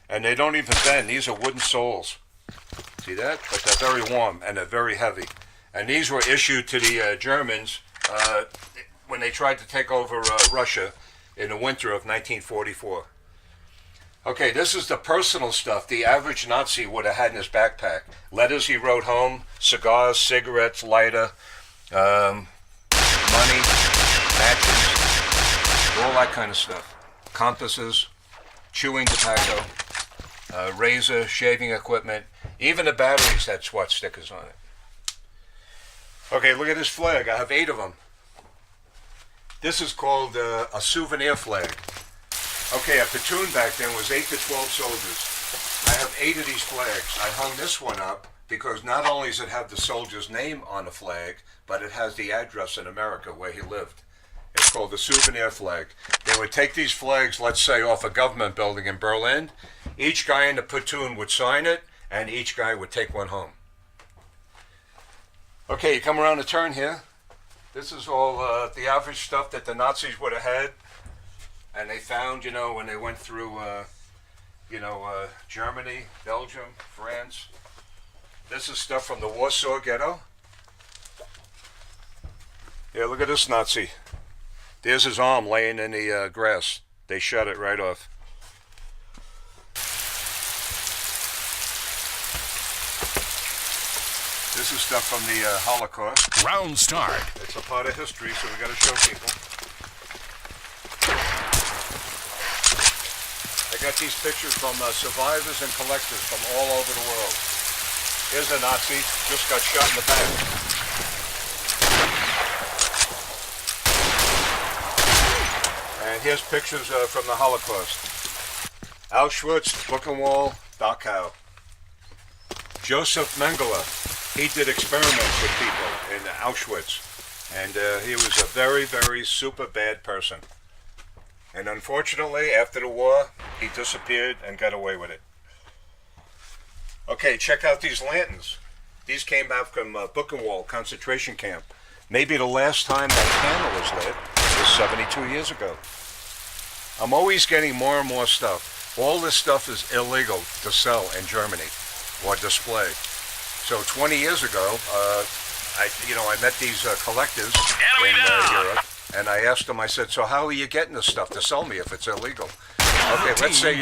and they don't even bend. These are wooden soles. See that? But they're very warm and they're very heavy. And these were issued to the Germans when they tried to take over Russia in the winter of 1944. Okay, this is the personal stuff the average Nazi would have had in his backpack. Letters he wrote home, cigars, cigarettes, lighter, money, matches, all that kind of stuff. Compasses, chewing tobacco, razor, shaving equipment. Even the batteries had swatch stickers on it. Okay, look at this flag. I have 8 of them. This is called a souvenir flag. Okay, a platoon back then was 8 to 12 soldiers. I have 8 of these flags. I hung this one up because not only does it have the soldier's name on the flag, but it has the address in America where he lived. It's called the souvenir flag. They would take these flags, let's say, off a government building in Berlin. Each guy in the platoon would sign it, and each guy would take one home. Okay, you come around the turn here. This is all the average stuff that the Nazis would have had. And they found, when they went through, Germany, Belgium, France. This is stuff from the Warsaw Ghetto. Yeah, look at this Nazi. There's his arm laying in the grass. They shot it right off. This is stuff from the Holocaust. Round start. It's a part of history, so we got to show people. I got these pictures from survivors and collectors from all over the world. Here's a Nazi, just got shot in the back. And here's pictures from the Holocaust. Auschwitz, Buchenwald, Dachau. Joseph Mengele, he did experiments with people in Auschwitz. And he was a very, very super bad person. And unfortunately, after the war, he disappeared and got away with it. Okay, check out these lanterns. These came back from Buchenwald concentration camp. Maybe the last time that candle was lit was 72 years ago. I'm always getting more and more stuff. All this stuff is illegal to sell in Germany or display. So 20 years ago, I met these collectors in Europe. And I asked him, I said, so how are you getting this stuff to sell me if it's illegal? Okay, let's say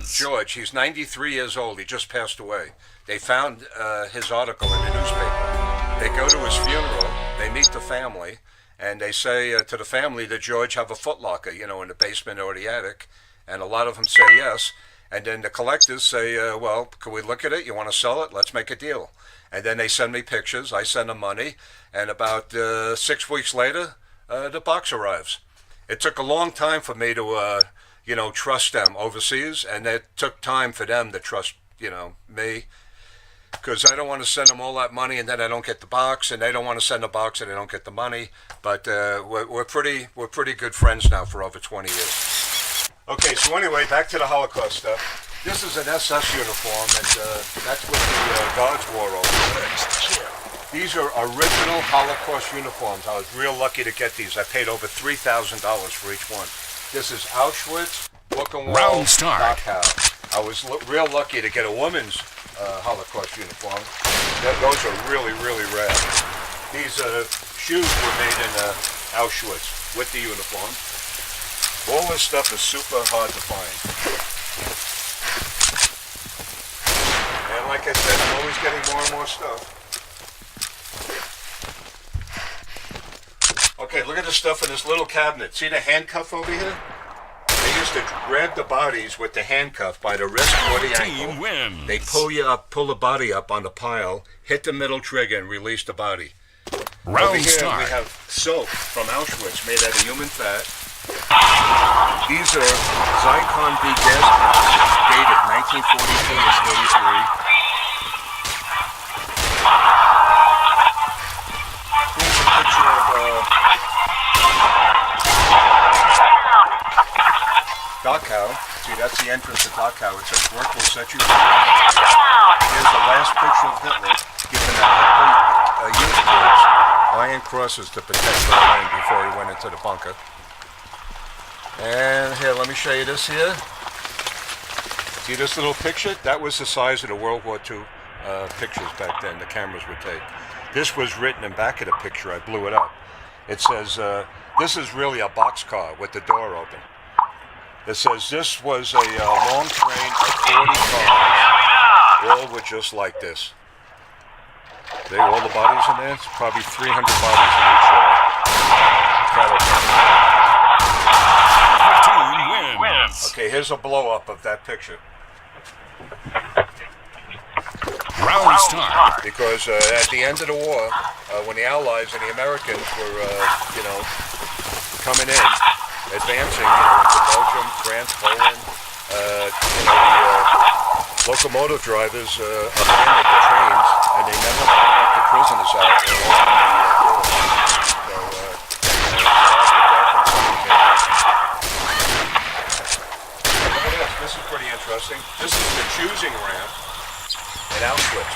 George, he's 93 years old. He just passed away. They found his article in the newspaper. They go to his funeral. They meet the family. And they say to the family, did George have a footlocker, in the basement or the attic? And a lot of them say yes. And then the collectors say, well, can we look at it? You want to sell it? Let's make a deal. And then they send me pictures. I send them money. And about 6 weeks later, the box arrives. It took a long time for me to, trust them overseas, and it took time for them to trust, me, because I don't want to send them all that money and then I don't get the box, and they don't want to send the box and they don't get the money. But we're pretty good friends now for over 20 years. Okay, so anyway, back to the Holocaust stuff. This is an SS uniform, and that's what the guards wore over there. These are original Holocaust uniforms. I was real lucky to get these. I paid over $3,000 for each one. This is Auschwitz, Buchenwald, Round start. Dachau. I was real lucky to get a woman's Holocaust uniform. Those are really, really rare. These shoes were made in Auschwitz with the uniform. All this stuff is super hard to find. And like I said, I'm always getting more and more stuff. Okay, look at the stuff in this little cabinet. See the handcuff over here? They used to grab the bodies with the handcuff by the wrist or the ankle. Team wins. They pull you up, pull the body up on the pile, hit the middle trigger, and release the body. Over Round here start. we have soap from Auschwitz made out of human fat. These are Zyklon B gas masks, dated 1942 to 33. Here's a picture of Dachau. See, that's the entrance to Dachau. It says, "Work will set you free." Here's the last picture of Hitler giving a youth groups iron crosses to protect Berlin before he went into the bunker. And here, let me show you this here. See this little picture? That was the size of the World War II pictures back then the cameras would take. This was written in back of the picture. I blew it up. It says, this is really a boxcar with the door open. It says this was a long train of 40 cars. All were just like this. See all the bodies in there? It's probably 300 bodies in each cattle car. Team wins. Okay, here's a blow-up of that picture. Round start. Because at the end of the war, when the Allies and the Americans were, coming in, advancing, into Belgium, France, Poland, the locomotive drivers abandoned the trains, and they never let the prisoners out and opened the doors. Look at this. This is pretty interesting. This is the choosing ramp in Auschwitz.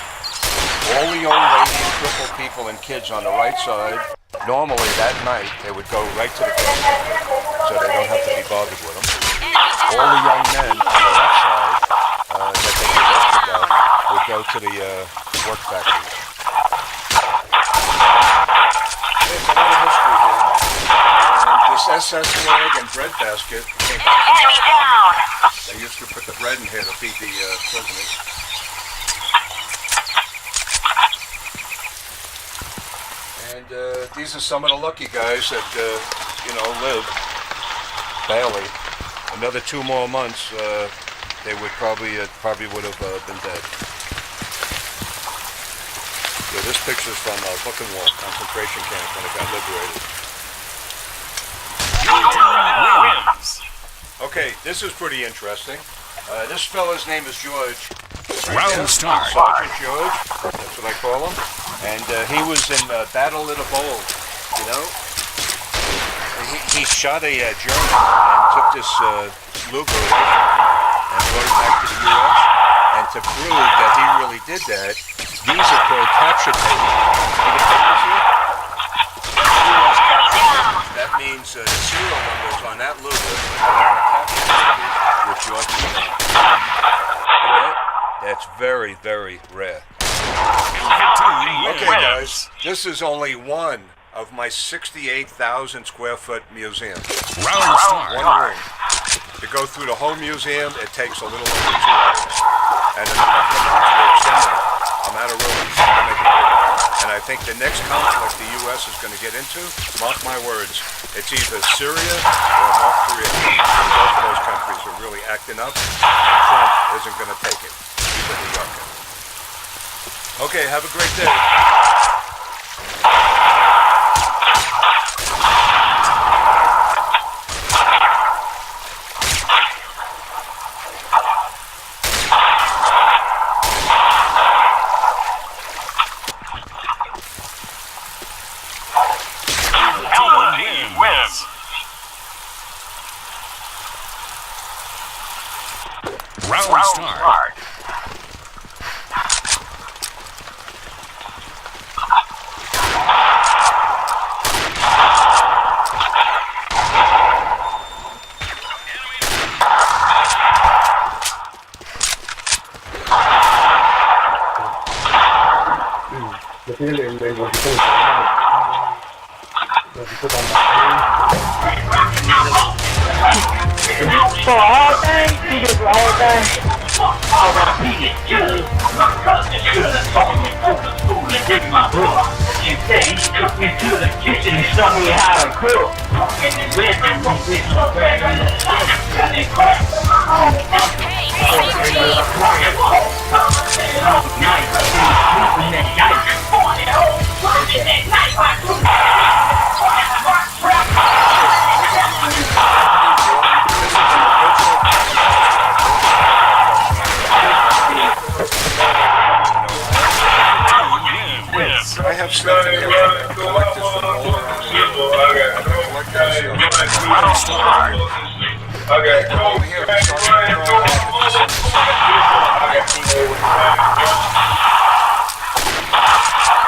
All the old ladies, crippled people, and kids on the right side, normally that night they would go right to the gas, so they don't have to be bothered with them. All the young men on the left side that they get arrested at would go to the work factories. There's a lot of history here. This SS flag and bread basket came from they used to put the bread in here to feed the prisoners. And these are some of the lucky guys that, live. Barely. Another 2 more months, they would probably would have been dead. So this picture's from Buchenwald concentration camp when it got liberated. Wins. Okay, this is pretty interesting. This fella's name is George. Round start. Sergeant George, that's what I call him. And he was in Battle of the Bulge, He shot a German and took this Luger away from him and brought it back to the U.S. And to prove that he really did that, these are called capture papers. See the papers here? U.S. capture papers. That means the serial numbers on that Luger are on the capture papers with George's name. That's very, very rare. Okay, guys, this is only one of my 68,000 square foot museum. Round start. One room. To go through the whole museum, it takes a little over 2 hours. And in a couple of months, we're extending it. I'm out of room to make it bigger. And I think the next conflict the U.S. is going to get into, mark my words, it's either Syria or North Korea. Both of those countries are really acting up. Trump isn't going to take it. He's a New Yorker. Okay, have a great day. Wins. Round start. For a whole thing? He did for a whole thing? He took me to the kitchen and showed me how to cook. I have stuff in here from collectors from all around the world. Okay, over here, I'm starting to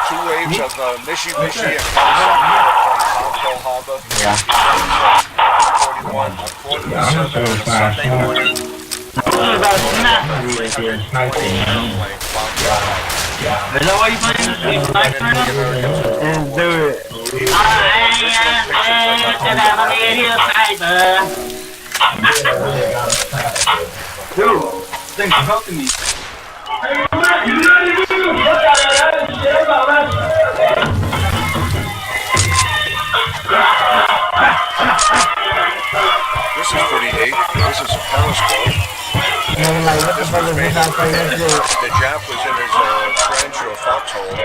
two waves of Mishi Mishi and Pearl Harbor. Yeah. 41, a quarter to 7 on a Sunday morning. Is that why you playing this game? Let's do it. Dude, thanks for helping me. This is pretty neat. This is a periscope. This was made the Jap was in his trench or foxhole,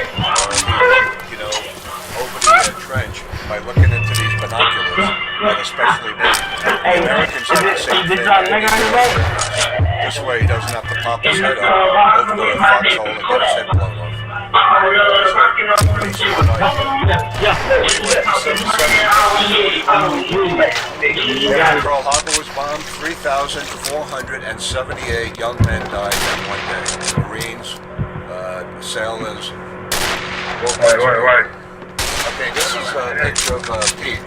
over the trench by looking into these binoculars, and especially the Americans have the same thing. This way he doesn't have to pop his head up over the foxhole and get his head blown off. Pretty smart idea. Pearl Harbor was bombed. 3,478 young men died in one day. Marines, sailors. Wait. Okay, this is a picture of Pete.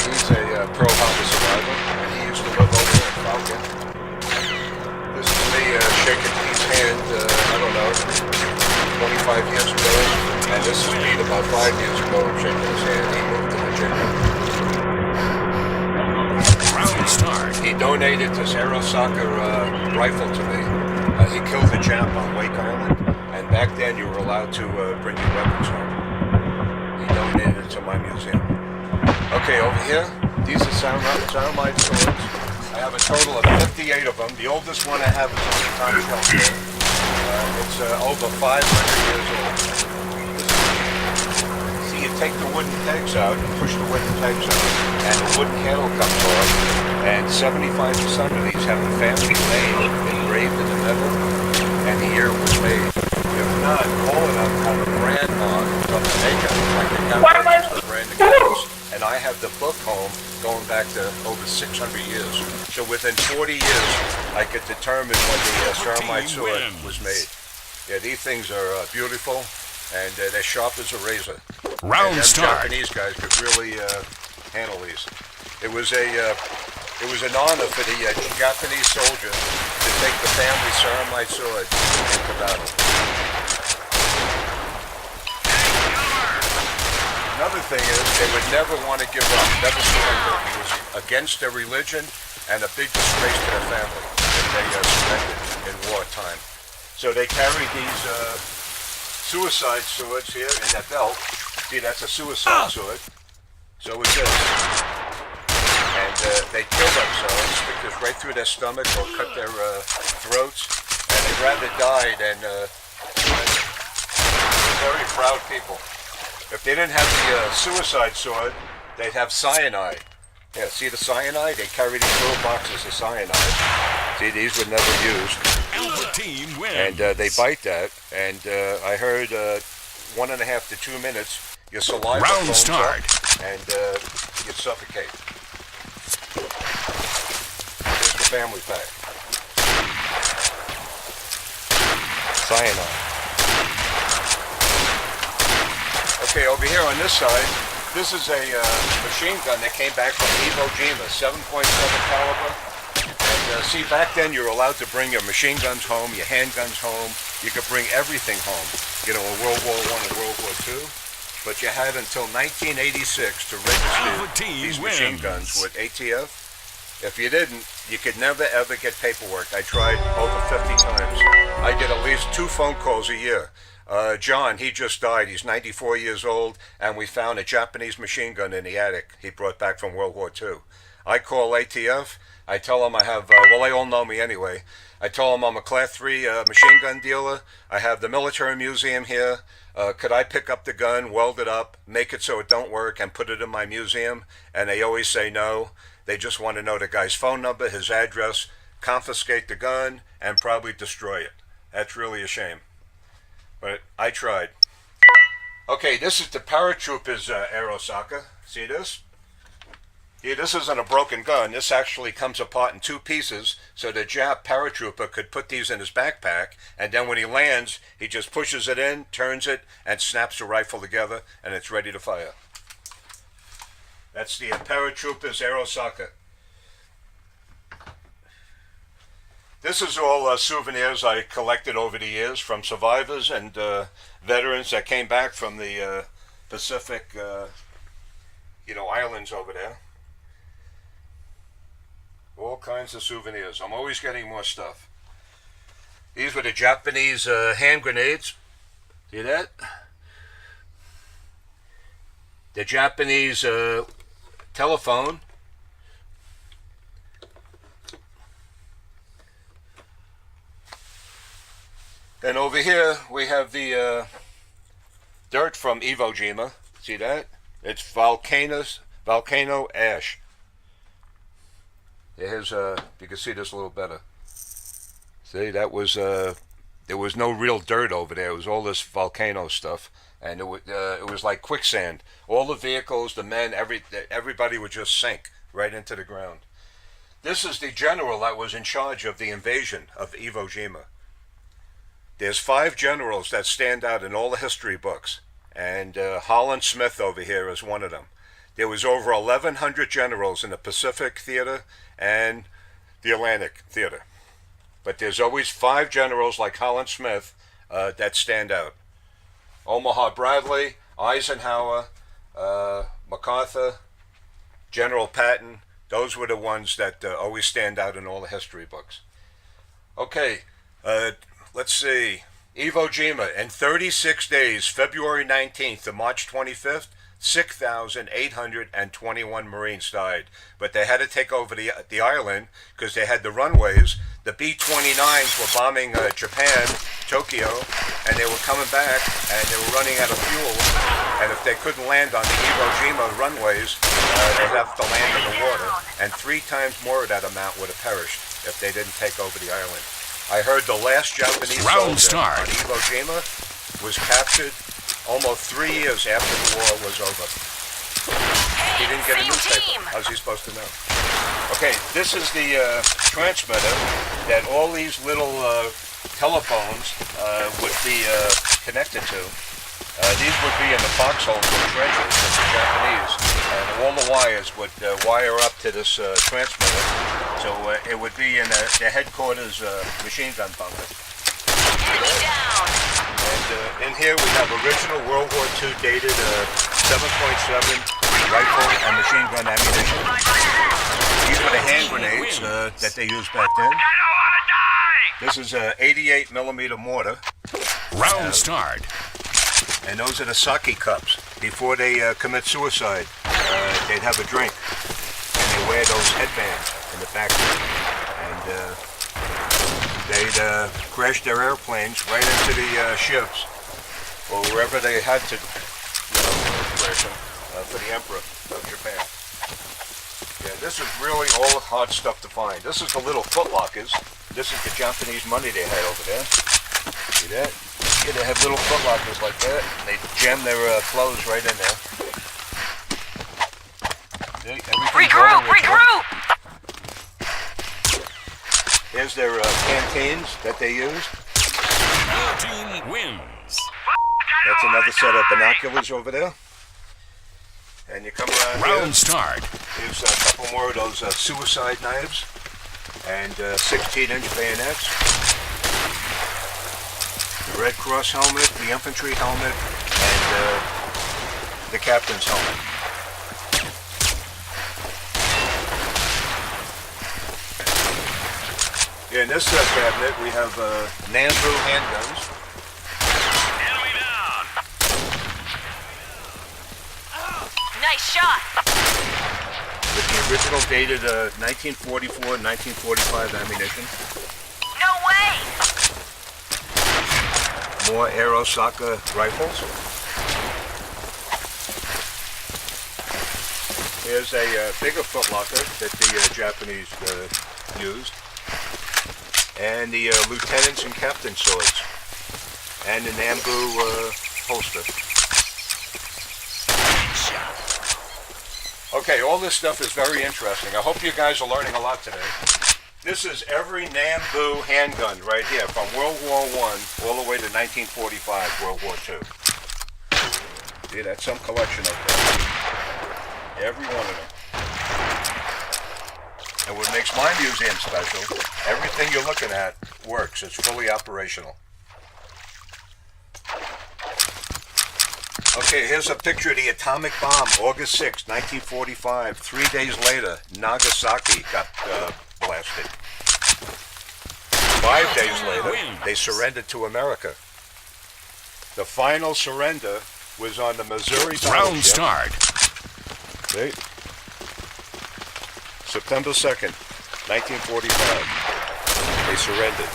He's a Pearl Harbor survivor, and he used to live over in Falcon. This is me shaking Pete's hand, 25 years ago, and this is Pete about 5 years ago shaking his hand. He moved to Virginia. He donated his Arosaka rifle to me. He killed the Jap on Lake Island, and back then you were allowed to bring your weapons home. He donated it to my museum. Okay, over here, these are Saramite swords. I have a total of 58 of them. The oldest one I have is on the time shelf here. It's over 500 years old. See, you take the wooden pegs out, and push the wooden pegs out, and the wooden handle comes off, and 75% of these have the family name engraved in the metal, and the year it was made. If not, all of them have a brand mark from Jamaica, like the company, the brand of colors. And I have the book home going back to over 600 years. So within 40 years, I could determine when the Ceramite sword was made. Yeah, these things are beautiful, and they're sharp as a razor. Round start. Japanese guys could really handle these. It was an honor for the Japanese soldier to take the family Ceramite sword into battle. Another thing is, they would never want to give up, never surrender. It was against their religion and a big disgrace to their family if they surrendered in wartime. So they carried these suicide swords here in their belt. See, that's a suicide sword. So is this. And they kill themselves, stick this right through their stomach or cut their throats. And they'd rather die than very proud people. If they didn't have the suicide sword, they'd have cyanide. Yeah, see the cyanide? They carry these little boxes of cyanide. See, these were never used. And they bite that. And I heard 1.5 to 2 minutes, your saliva foams up and you suffocate. Here's the family pack. Cyanide. Okay, over here on this side, this is a machine gun that came back from Iwo Jima, 7.7 caliber. And see, back then you were allowed to bring your machine guns home, your handguns home. You could bring everything home, in World War I and World War II. but you had until 1986 to register these machine guns with ATF. If you didn't, you could never ever get paperwork. I tried over 50 times. I get at least 2 phone calls a year. John, he just died. He's 94 years old, and we found a Japanese machine gun in the attic he brought back from World War II. I call ATF. I tell them I have, well, they all know me anyway. I tell them I'm a Class 3 machine gun dealer. I have the military museum here. Could I pick up the gun, weld it up, make it so it don't work, and put it in my museum? And they always say no. They just want to know the guy's phone number, his address, confiscate the gun, and probably destroy it. That's really a shame. But I tried. Okay, this is the paratroopers Arosaka. See this? Yeah, this isn't a broken gun. This actually comes apart in 2 pieces, so the Jap paratrooper could put these in his backpack, and then when he lands, he just pushes it in, turns it, and snaps the rifle together, and it's ready to fire. That's the paratroopers Arosaka. This is all souvenirs I collected over the years from survivors and veterans that came back from the Pacific, islands over there. All kinds of souvenirs. I'm always getting more stuff. These were the Japanese hand grenades. See that? The Japanese telephone. And over here we have the dirt from Iwo Jima. See that? It's volcano ash. Here's you can see this a little better. See, that was there was no real dirt over there. It was all this volcano stuff, and it was like quicksand. All the vehicles, the men, everybody would just sink right into the ground. This is the general that was in charge of the invasion of Iwo Jima. There's 5 generals that stand out in all the history books, and Holland Smith over here is one of them. There was over 1,100 generals in the Pacific Theater and the Atlantic Theater. But there's always 5 generals like Holland Smith that stand out. Omaha Bradley, Eisenhower, MacArthur, General Patton. Those were the ones that always stand out in all the history books. Okay, let's see. Iwo Jima, in 36 days, February 19th to March 25th, 6,821 Marines died. But they had to take over the island because they had the runways. The B-29s were bombing Japan, Tokyo, and they were coming back, and they were running out of fuel. And if they couldn't land on the Iwo Jima runways, they'd have to land in the water. And 3 times more of that amount would have perished if they didn't take over the island. I heard the last Japanese soldier on Iwo Jima was captured almost 3 years after the war was over. He didn't get a newspaper. How's he supposed to know? Okay, this is the transmitter that all these little telephones would be connected to. These would be in the foxholes of the trenches of the Japanese, and all the wires would wire up to this transmitter. So it would be in the headquarters machine gun bunker. And in here we have original World War II dated 7.7 rifle and machine gun ammunition. These were the hand grenades that they used back then. This is a 88 millimeter mortar. Round start. And those are the sake cups. Before they commit suicide, they'd have a drink. And they wear those headbands in the factory. And they'd crash their airplanes right into the ships, or wherever they had to crash them for the Emperor of Japan. Yeah, this is really all hard stuff to find. This is the little footlockers. This is the Japanese money they had over there. See that? Yeah, they have little footlockers like that, and they jam their clothes right in there. See, Regroup! Here's their canteens that they use. Your team wins. That's another set of binoculars over there. And you come around Round start. Here's a couple more of those suicide knives and 16-inch bayonets. The Red Cross helmet, the infantry helmet, and the captain's helmet. In this cabinet, we have Nambu handguns. Enemy down. Nice shot. With the original dated 1944, 1945 ammunition. No way. More Arosaka rifles. Here's a bigger footlocker that the Japanese used. And the lieutenants and captain swords. And the Nambu holster. Okay, all this stuff is very interesting. I hope you guys are learning a lot today. This is every Nambu handgun right here, from World War I all the way to 1945, World War II. See, that's some collection of them. Every one of them. And what makes my museum special, everything you're looking at works. It's fully operational. Okay, here's a picture of the atomic bomb, August 6, 1945. 3 days later, Nagasaki got blasted. 5 days later, they surrendered to America. The final surrender was on the Missouri Round battleship. start. Okay. September 2nd, 1945. They surrendered.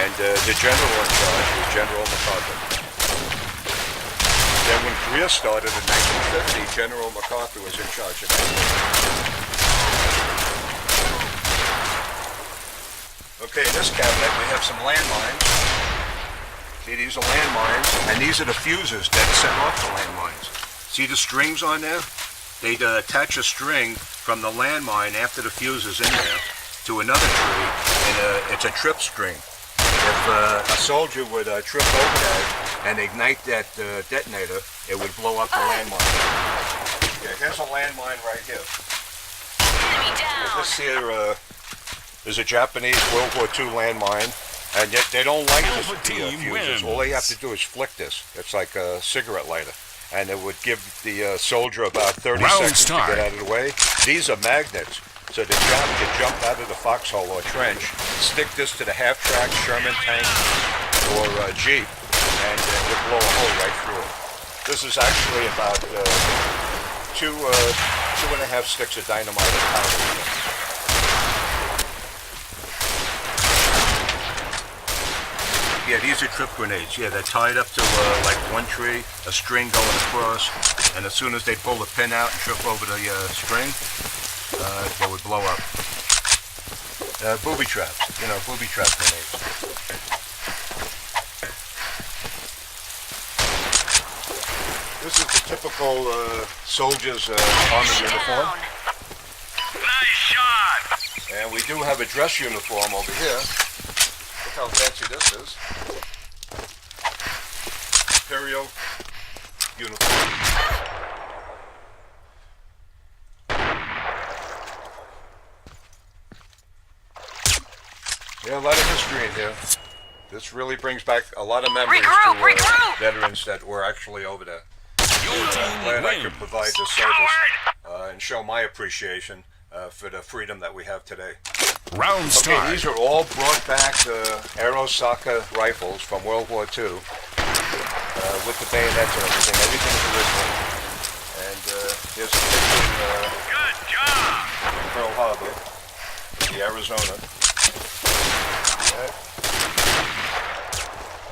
And the general in charge was General MacArthur. Then when Korea started in 1950, General MacArthur was in charge of that. Okay, in this cabinet we have some landmines. See, these are landmines, and these are the fuses that set off the landmines. See the strings on there? They'd attach a string from the landmine after the fuse is in there to another tree, and it's a trip string. If a soldier would trip over that and ignite that detonator, it would blow up the landmine. Okay, here's a landmine right here. Enemy down. This here is a Japanese World War II landmine, and yet they don't light the fuses. All they have to do is flick this. It's like a cigarette lighter. And it would give the soldier about 30 seconds to get out of the way. These are magnets, so the Jap can jump out of the foxhole or trench, stick this to the half-track Sherman tank or Jeep, and it would blow a hole right through it. This is actually about 2.5 sticks of dynamite and powder. Yeah, these are trip grenades. Yeah, they're tied up to like one tree, a string going across, and as soon as they pull the pin out and trip over the string, they would blow up. Booby traps, booby trap grenades. This is the typical soldier's army uniform. Nice shot. And we do have a dress uniform over here. Look how fancy this is. Imperial uniform. Yeah, a lot of history in here. This really brings back a lot of memories to veterans that were actually over there. I'm glad I could provide this service and show my appreciation for the freedom that we have today. Round start. Okay, these are all brought back Arosaka rifles from World War II with the bayonets and everything. Everything's original. And here's a picture Good job. of Pearl Harbor, the Arizona.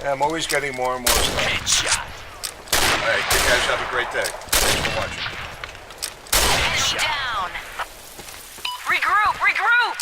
Yeah, I'm always getting more and more stuff. Headshot. All right, you guys have a great day. Thanks for watching. Enemy down. Regroup. Regroup.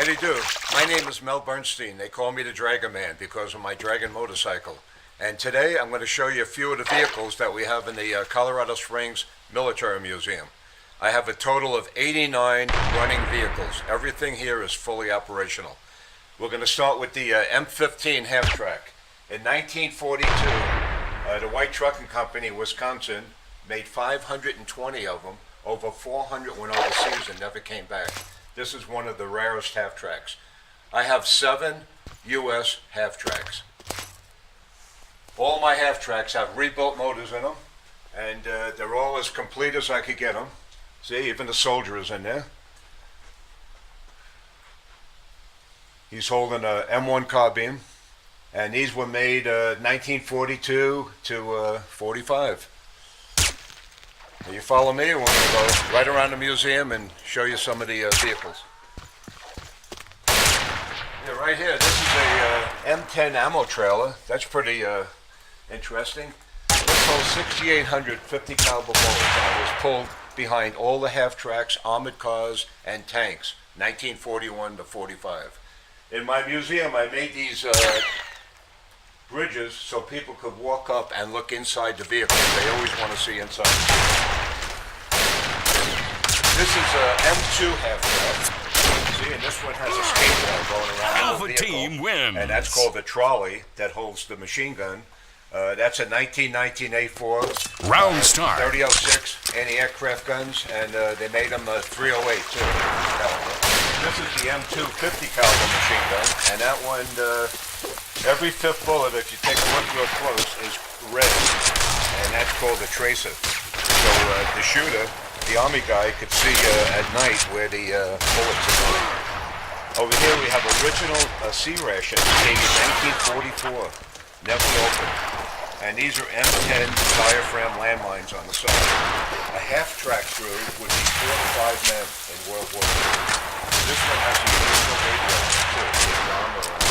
How do? My name is Mel Bernstein. They call me the Dragon Man because of my Dragon motorcycle. And today I'm going to show you a few of the vehicles that we have in the Colorado Springs Military Museum. I have a total of 89 running vehicles. Everything here is fully operational. We're going to start with the M15 half-track. In 1942, the White Trucking Company, Wisconsin, made 520 of them. Over 400 went overseas and never came back. This is one of the rarest half-tracks. I have 7 U.S. half-tracks. All my half-tracks have rebuilt motors in them, and they're all as complete as I could get them. See, even the soldier is in there. He's holding a M1 carbine, and these were made 1942 to 45. Now you follow me, and we're going to go right around the museum and show you some of the vehicles. Yeah, right here, this is a M10 ammo trailer. That's pretty interesting. This holds 6,800 50 caliber bullets, and it was pulled behind all the half-tracks, armored cars, and tanks, 1941 to 45. In my museum, I made these bridges so people could walk up and look inside the vehicle. They always want to see inside. This is a M2 half-track. See, and this one has a skateboard going around Alpha the vehicle. team wins. And that's called the trolley that holds the machine gun. That's a 1919 A4. Round start. 3006 anti-aircraft guns, and they made them 308 too. This is the M2 50 caliber machine gun, and that one, every 5th bullet, if you take a look real close, is red, and that's called the tracer. So the shooter, the Army guy, could see at night where the bullets are going. Over here we have original sea ration dated 1944, never opened. And these are M10 diaphragm landmines on the side. A half-track crew would be 4 to 5 men in World War II. This one has the original radio too, with the armor on it.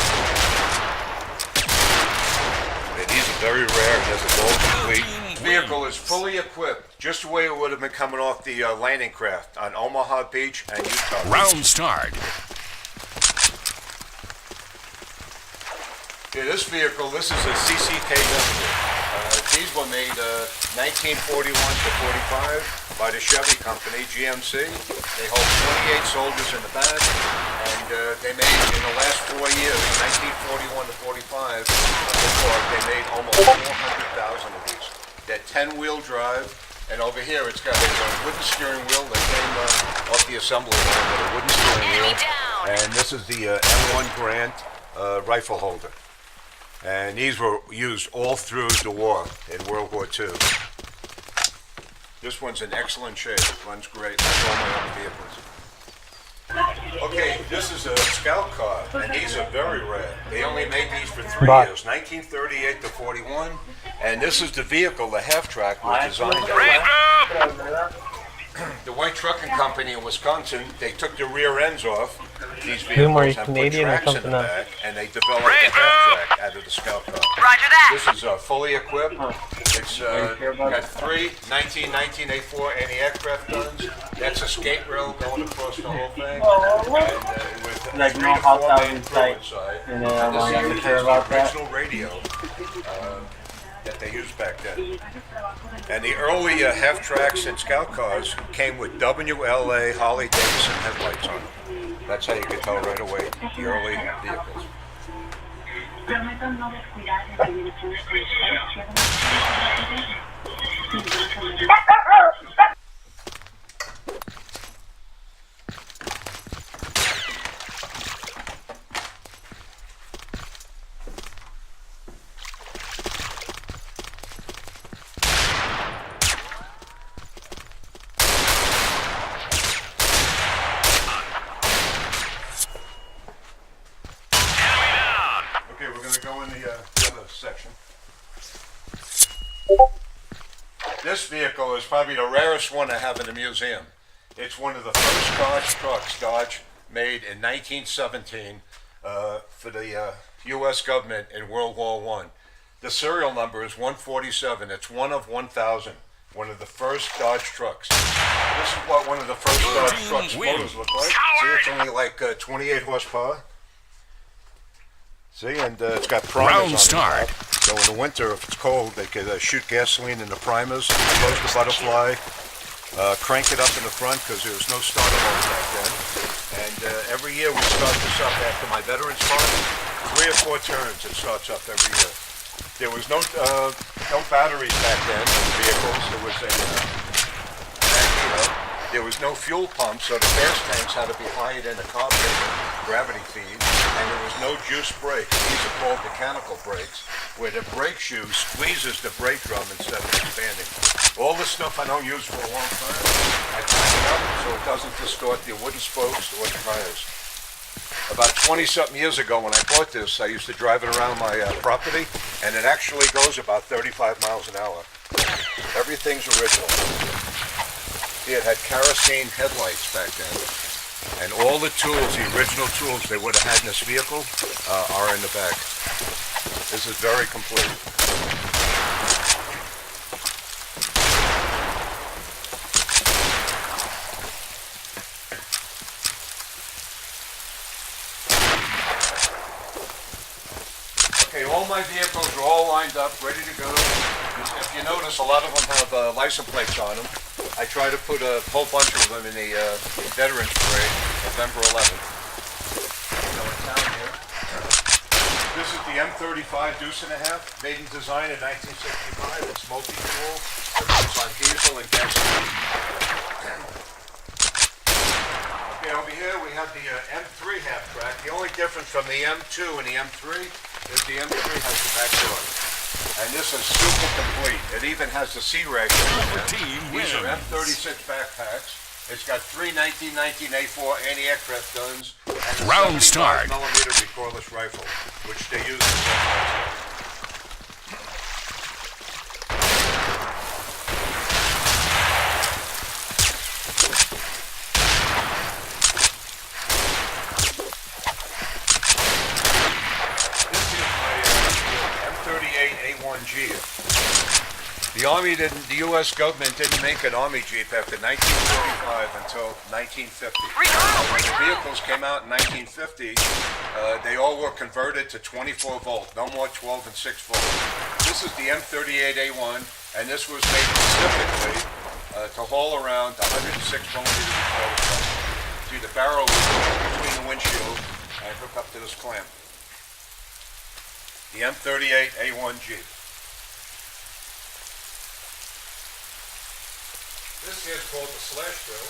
And these are very rare. It has a gold complete. The vehicle is fully equipped, just the way it would have been coming off the landing craft on Omaha Beach and Utah Beach. Round start. Yeah, this vehicle, this is a CCKW. These were made 1941 to 45 by the Chevy Company, GMC. They hold 28 soldiers in the back, and they made, in the last 4 years, 1941 to 45, they made almost 400,000 of these. They're 10-wheel drive, and over here it's got a wooden steering wheel that came off the assembly line with a wooden steering wheel, and this is the M1 Grant rifle holder. And these were used all through the war in World War II. This one's in excellent shape. It runs great. That's all my other vehicles. Okay, this is a scout car, and these are very rare. They only made these for 3 years, 1938 to 41. And this is the vehicle, the half-track, was designed by the White Trucking Company in Wisconsin. They took the rear ends off these vehicles and put tracks in the back, and they developed a half-track out of the scout car. Roger that. This is fully equipped. It's got 3 1919 A4 anti-aircraft guns. That's a skate rail going across the whole thing. And with Like 3 no to hot 4 dogs man crew inside. inside. And And I'm this not is sure about the that. original radio that they used back then. And the early half-tracks and scout cars came with WLA Harley Davidson headlights on them. That's how you could tell right away the early vehicles. Prometo no descuidar las obligaciones con Okay, we're going to go in the other section. This vehicle is probably the rarest one I have in the museum. It's one of the first Dodge trucks Dodge made in 1917 for the U.S. government in World War I. The serial number is 147. It's one of 1,000 One of the first Dodge trucks. This is what one of the first Dodge trucks motors look like. See, it's only like 28 horsepower. See, and it's got primers on the top. So in the winter, if it's cold, they could shoot gasoline in the primers, close the butterfly, crank it up in the front because there was no starter mode back then. And every year we start this up after my veterans party. 3 or 4 turns it starts up every year. There was no batteries back then in the vehicles. There was no fuel pump, so the gas tanks had to be higher than the carburetor, gravity feed, and there was no juice brake. These are called mechanical brakes, where the brake shoe squeezes the brake drum instead of expanding. All this stuff I don't use for a long time. I tighten it up so it doesn't distort the wooden spokes or the tires. About 20-something years ago when I bought this, I used to drive it around my property, and it actually goes about 35 miles an hour. Everything's original. It had kerosene headlights back then, and all the tools, the original tools they would have had in this vehicle, are in the back. This is very complete. Okay, all my vehicles are all lined up, ready to go. If you notice, a lot of them have license plates on them. I try to put a whole bunch of them in the Veterans Parade, November 11th. In town here. This is the M35 Deuce and a Half, made and designed in 1965. It's multi-fuel. It runs on diesel and gasoline. Okay, over here we have the M3 half track. The only difference from the M2 and the M3 is the M3 has the back door. And this is super complete. It even has the C-Rag. These are F-36 backpacks. It's got 3 1919 A4 anti-aircraft guns and a 75mm recoilless rifle, which they use in the The U.S. government didn't make an Army Jeep after 1945 until 1950. When the vehicles came out in 1950, they all were converted to 24 volt, no more 12 and 6 volt. This is the M38A1, and this was made specifically to haul around 106mm recoilless. See, the barrel was between the windshield and hook up to this clamp. The M38A1 Jeep. This here is called the slash drill.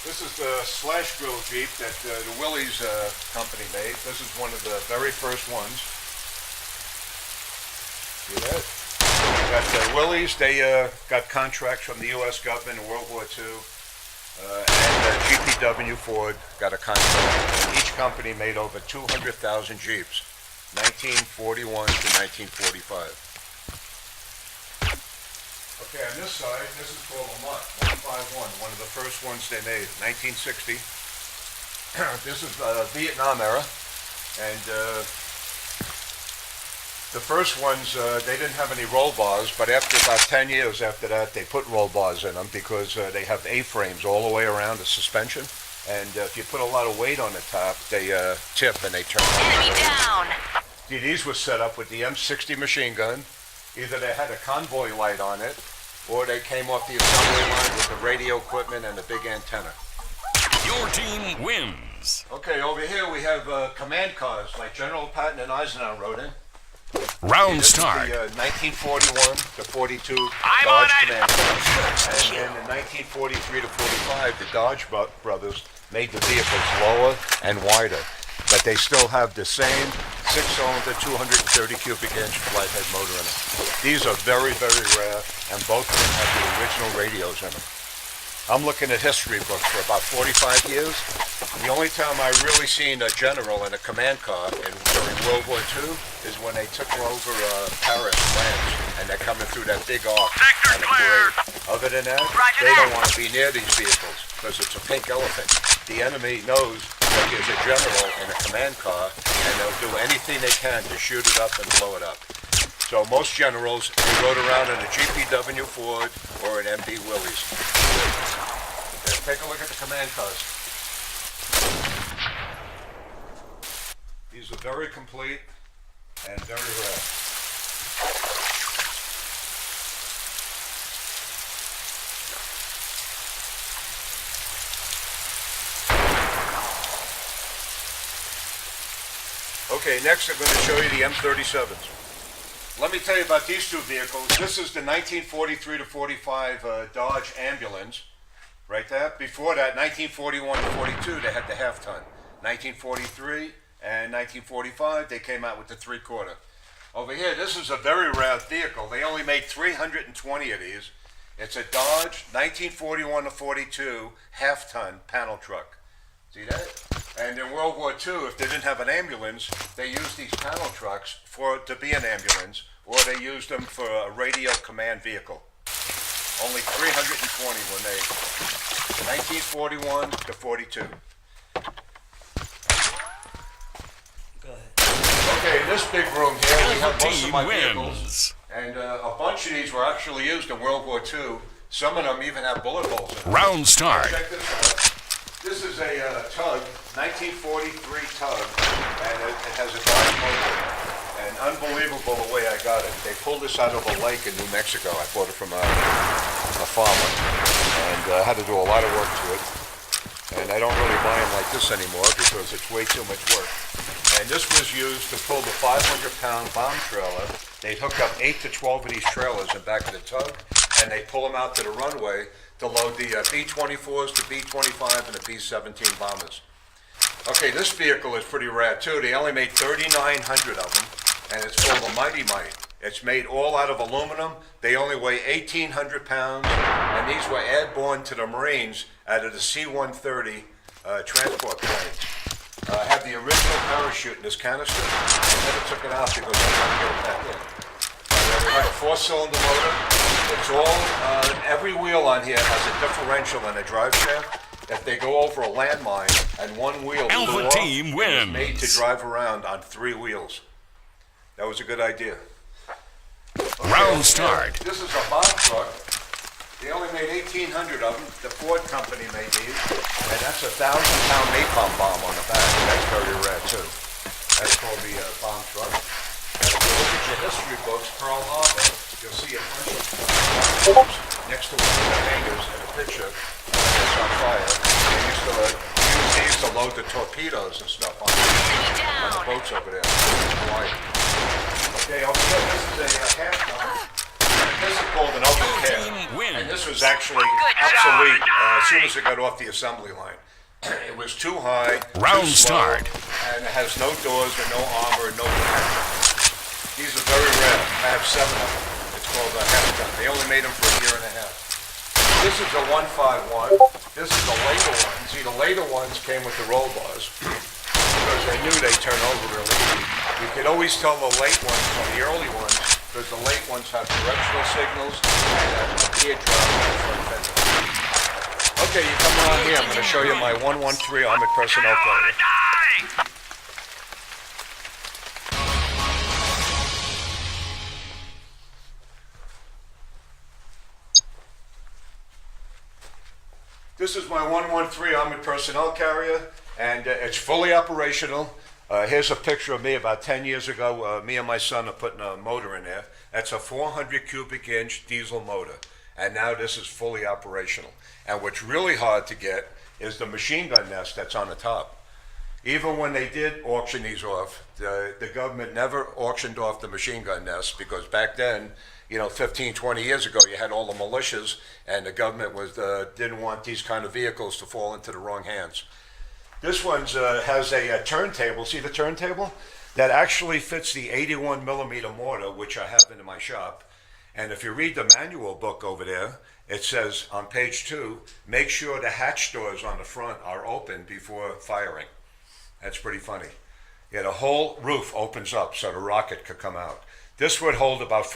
This is the slash drill Jeep that the Willys company made. This is one of the very first ones. See that? Got Willys, they got contracts from the U.S. government in World War II. And GPW Ford got a contract. Each company made over 200,000 Jeeps, 1941 to 1945. Okay, on this side, this is called a Mutt 151, one of the first ones they made, 1960. This is Vietnam era, and the first ones, they didn't have any roll bars, but after about 10 years after that, they put roll bars in them because they have A-frames all the way around the suspension, and if you put a lot of weight on the top, they tip and they turn over. Enemy down! See, these were set up with the M60 machine gun. Either they had a convoy light on it, or they came off the assembly line with the radio equipment and the big antenna. Your team wins. Okay, over here we have command cars like General Patton and Eisenhower rode in. Round This start. is the 1941 to 42 Dodge command cars. And then in 1943 to 45, the Dodge brothers made the vehicles lower and wider. But they still have the same 6-cylinder, 230 cubic inch flathead motor in them. These are very, very rare, and both of them have the original radios in them. I'm looking at history books for about 45 years. The only time I really seen a general in a command car during World War II is when they took over Paris, France, and they're coming through that big arc on a parade. Other than that, they don't want to be near these vehicles because it's a pink elephant. The enemy knows that there's a general in a command car, and they'll do anything they can to shoot it up and blow it up. So most generals, they rode around in a GPW Ford or an MB Willys. Take a look at the command cars. These are very complete and very rare. Okay, next I'm going to show you the M37s. Let me tell you about these two vehicles. This is the 1943 to 45 Dodge Ambulance, right there. Before that, 1941 to 42, they had the half-ton. 1943 and 1945, they came out with the three-quarter. Over here, this is a very rare vehicle. They only made 320 of these. It's a Dodge 1941 to 42 half-ton panel truck. See that? And in World War II, if they didn't have an ambulance, they used these panel trucks to be an ambulance, or they used them for a radio command vehicle. Only 320 were made. 1941 to 42. Okay, in this big room here, we have most of my vehicles. And a bunch of these were actually used in World War II. Some of them even have bullet holes in them. Round start. Check this out. This is a Tug, 1943 Tug, and it has a Dodge motor. And unbelievable the way I got it. They pulled this out of a lake in New Mexico. I bought it from a farmer, and had to do a lot of work to it. And I don't really buy them like this anymore because it's way too much work. And this was used to pull the 500-pound bomb trailer. They'd hook up 8 to 12 of these trailers in back of the Tug, and they pull them out to the runway to load the B-24s, the B-25, and the B-17 bombers. Okay, this vehicle is pretty rare too. They only made 3,900 of them, and it's called a Mighty Mite. It's made all out of aluminum. They only weigh 1,800 pounds, and these were airborne to the Marines out of the C-130 transport planes. I have the original parachute in this canister. I never took it out because I had to get it back in. We have a 4-cylinder motor. It's all, every wheel on here has a differential and a drive shaft. If they go over a landmine and one wheel blew Alpha off, team it wins. was made to drive around on 3 wheels. That was a good idea. Okay, Round start. This is a bomb truck. They only made 1,800 of them. The Ford company made these, and that's a 1,000-pound napalm bomb on the back. That's very rare too. That's called the bomb truck. And if you look at your history books, Pearl Harbor, you'll see a bunch of bombs next to one of the hangars in a picture that's on fire. They used to use these to load the torpedoes and stuff on the boats over there in Hawaii. Okay, over here, this is a half-ton. This is called an open cab, and this was actually obsolete as soon as it got off the assembly line. It was too high, Round too slow, start. and it has no doors or no armor, no protection. These are very rare. I have 7 of them. It's called a half-ton. They only made them for a year and a half. This is a 151. This is the later one. See, the later ones came with the roll bars because they knew they'd turn over really easy. You could always tell the late ones from the early ones because the late ones have directional signals and a teardrop on the front fender. Okay, you come around here. I'm going to show you my 113 Armored Personnel Carrier. This is my 113 Armored Personnel Carrier, and it's fully operational. Here's a picture of me about 10 years ago. Me and my son are putting a motor in there. That's a 400 cubic inch diesel motor, and now this is fully operational. And what's really hard to get is the machine gun nest that's on the top. Even when they did auction these off, the government never auctioned off the machine gun nest because back then, you know, 15, 20 years ago, you had all the militias, and the government didn't want these kind of vehicles to fall into the wrong hands. This one has a turntable. See the turntable? That actually fits the 81 millimeter mortar, which I have in my shop. And if you read the manual book over there, it says on page 2, make sure the hatch doors on the front are open before firing. That's pretty funny. Yeah, the whole roof opens up so the rocket could come out. This would hold about 4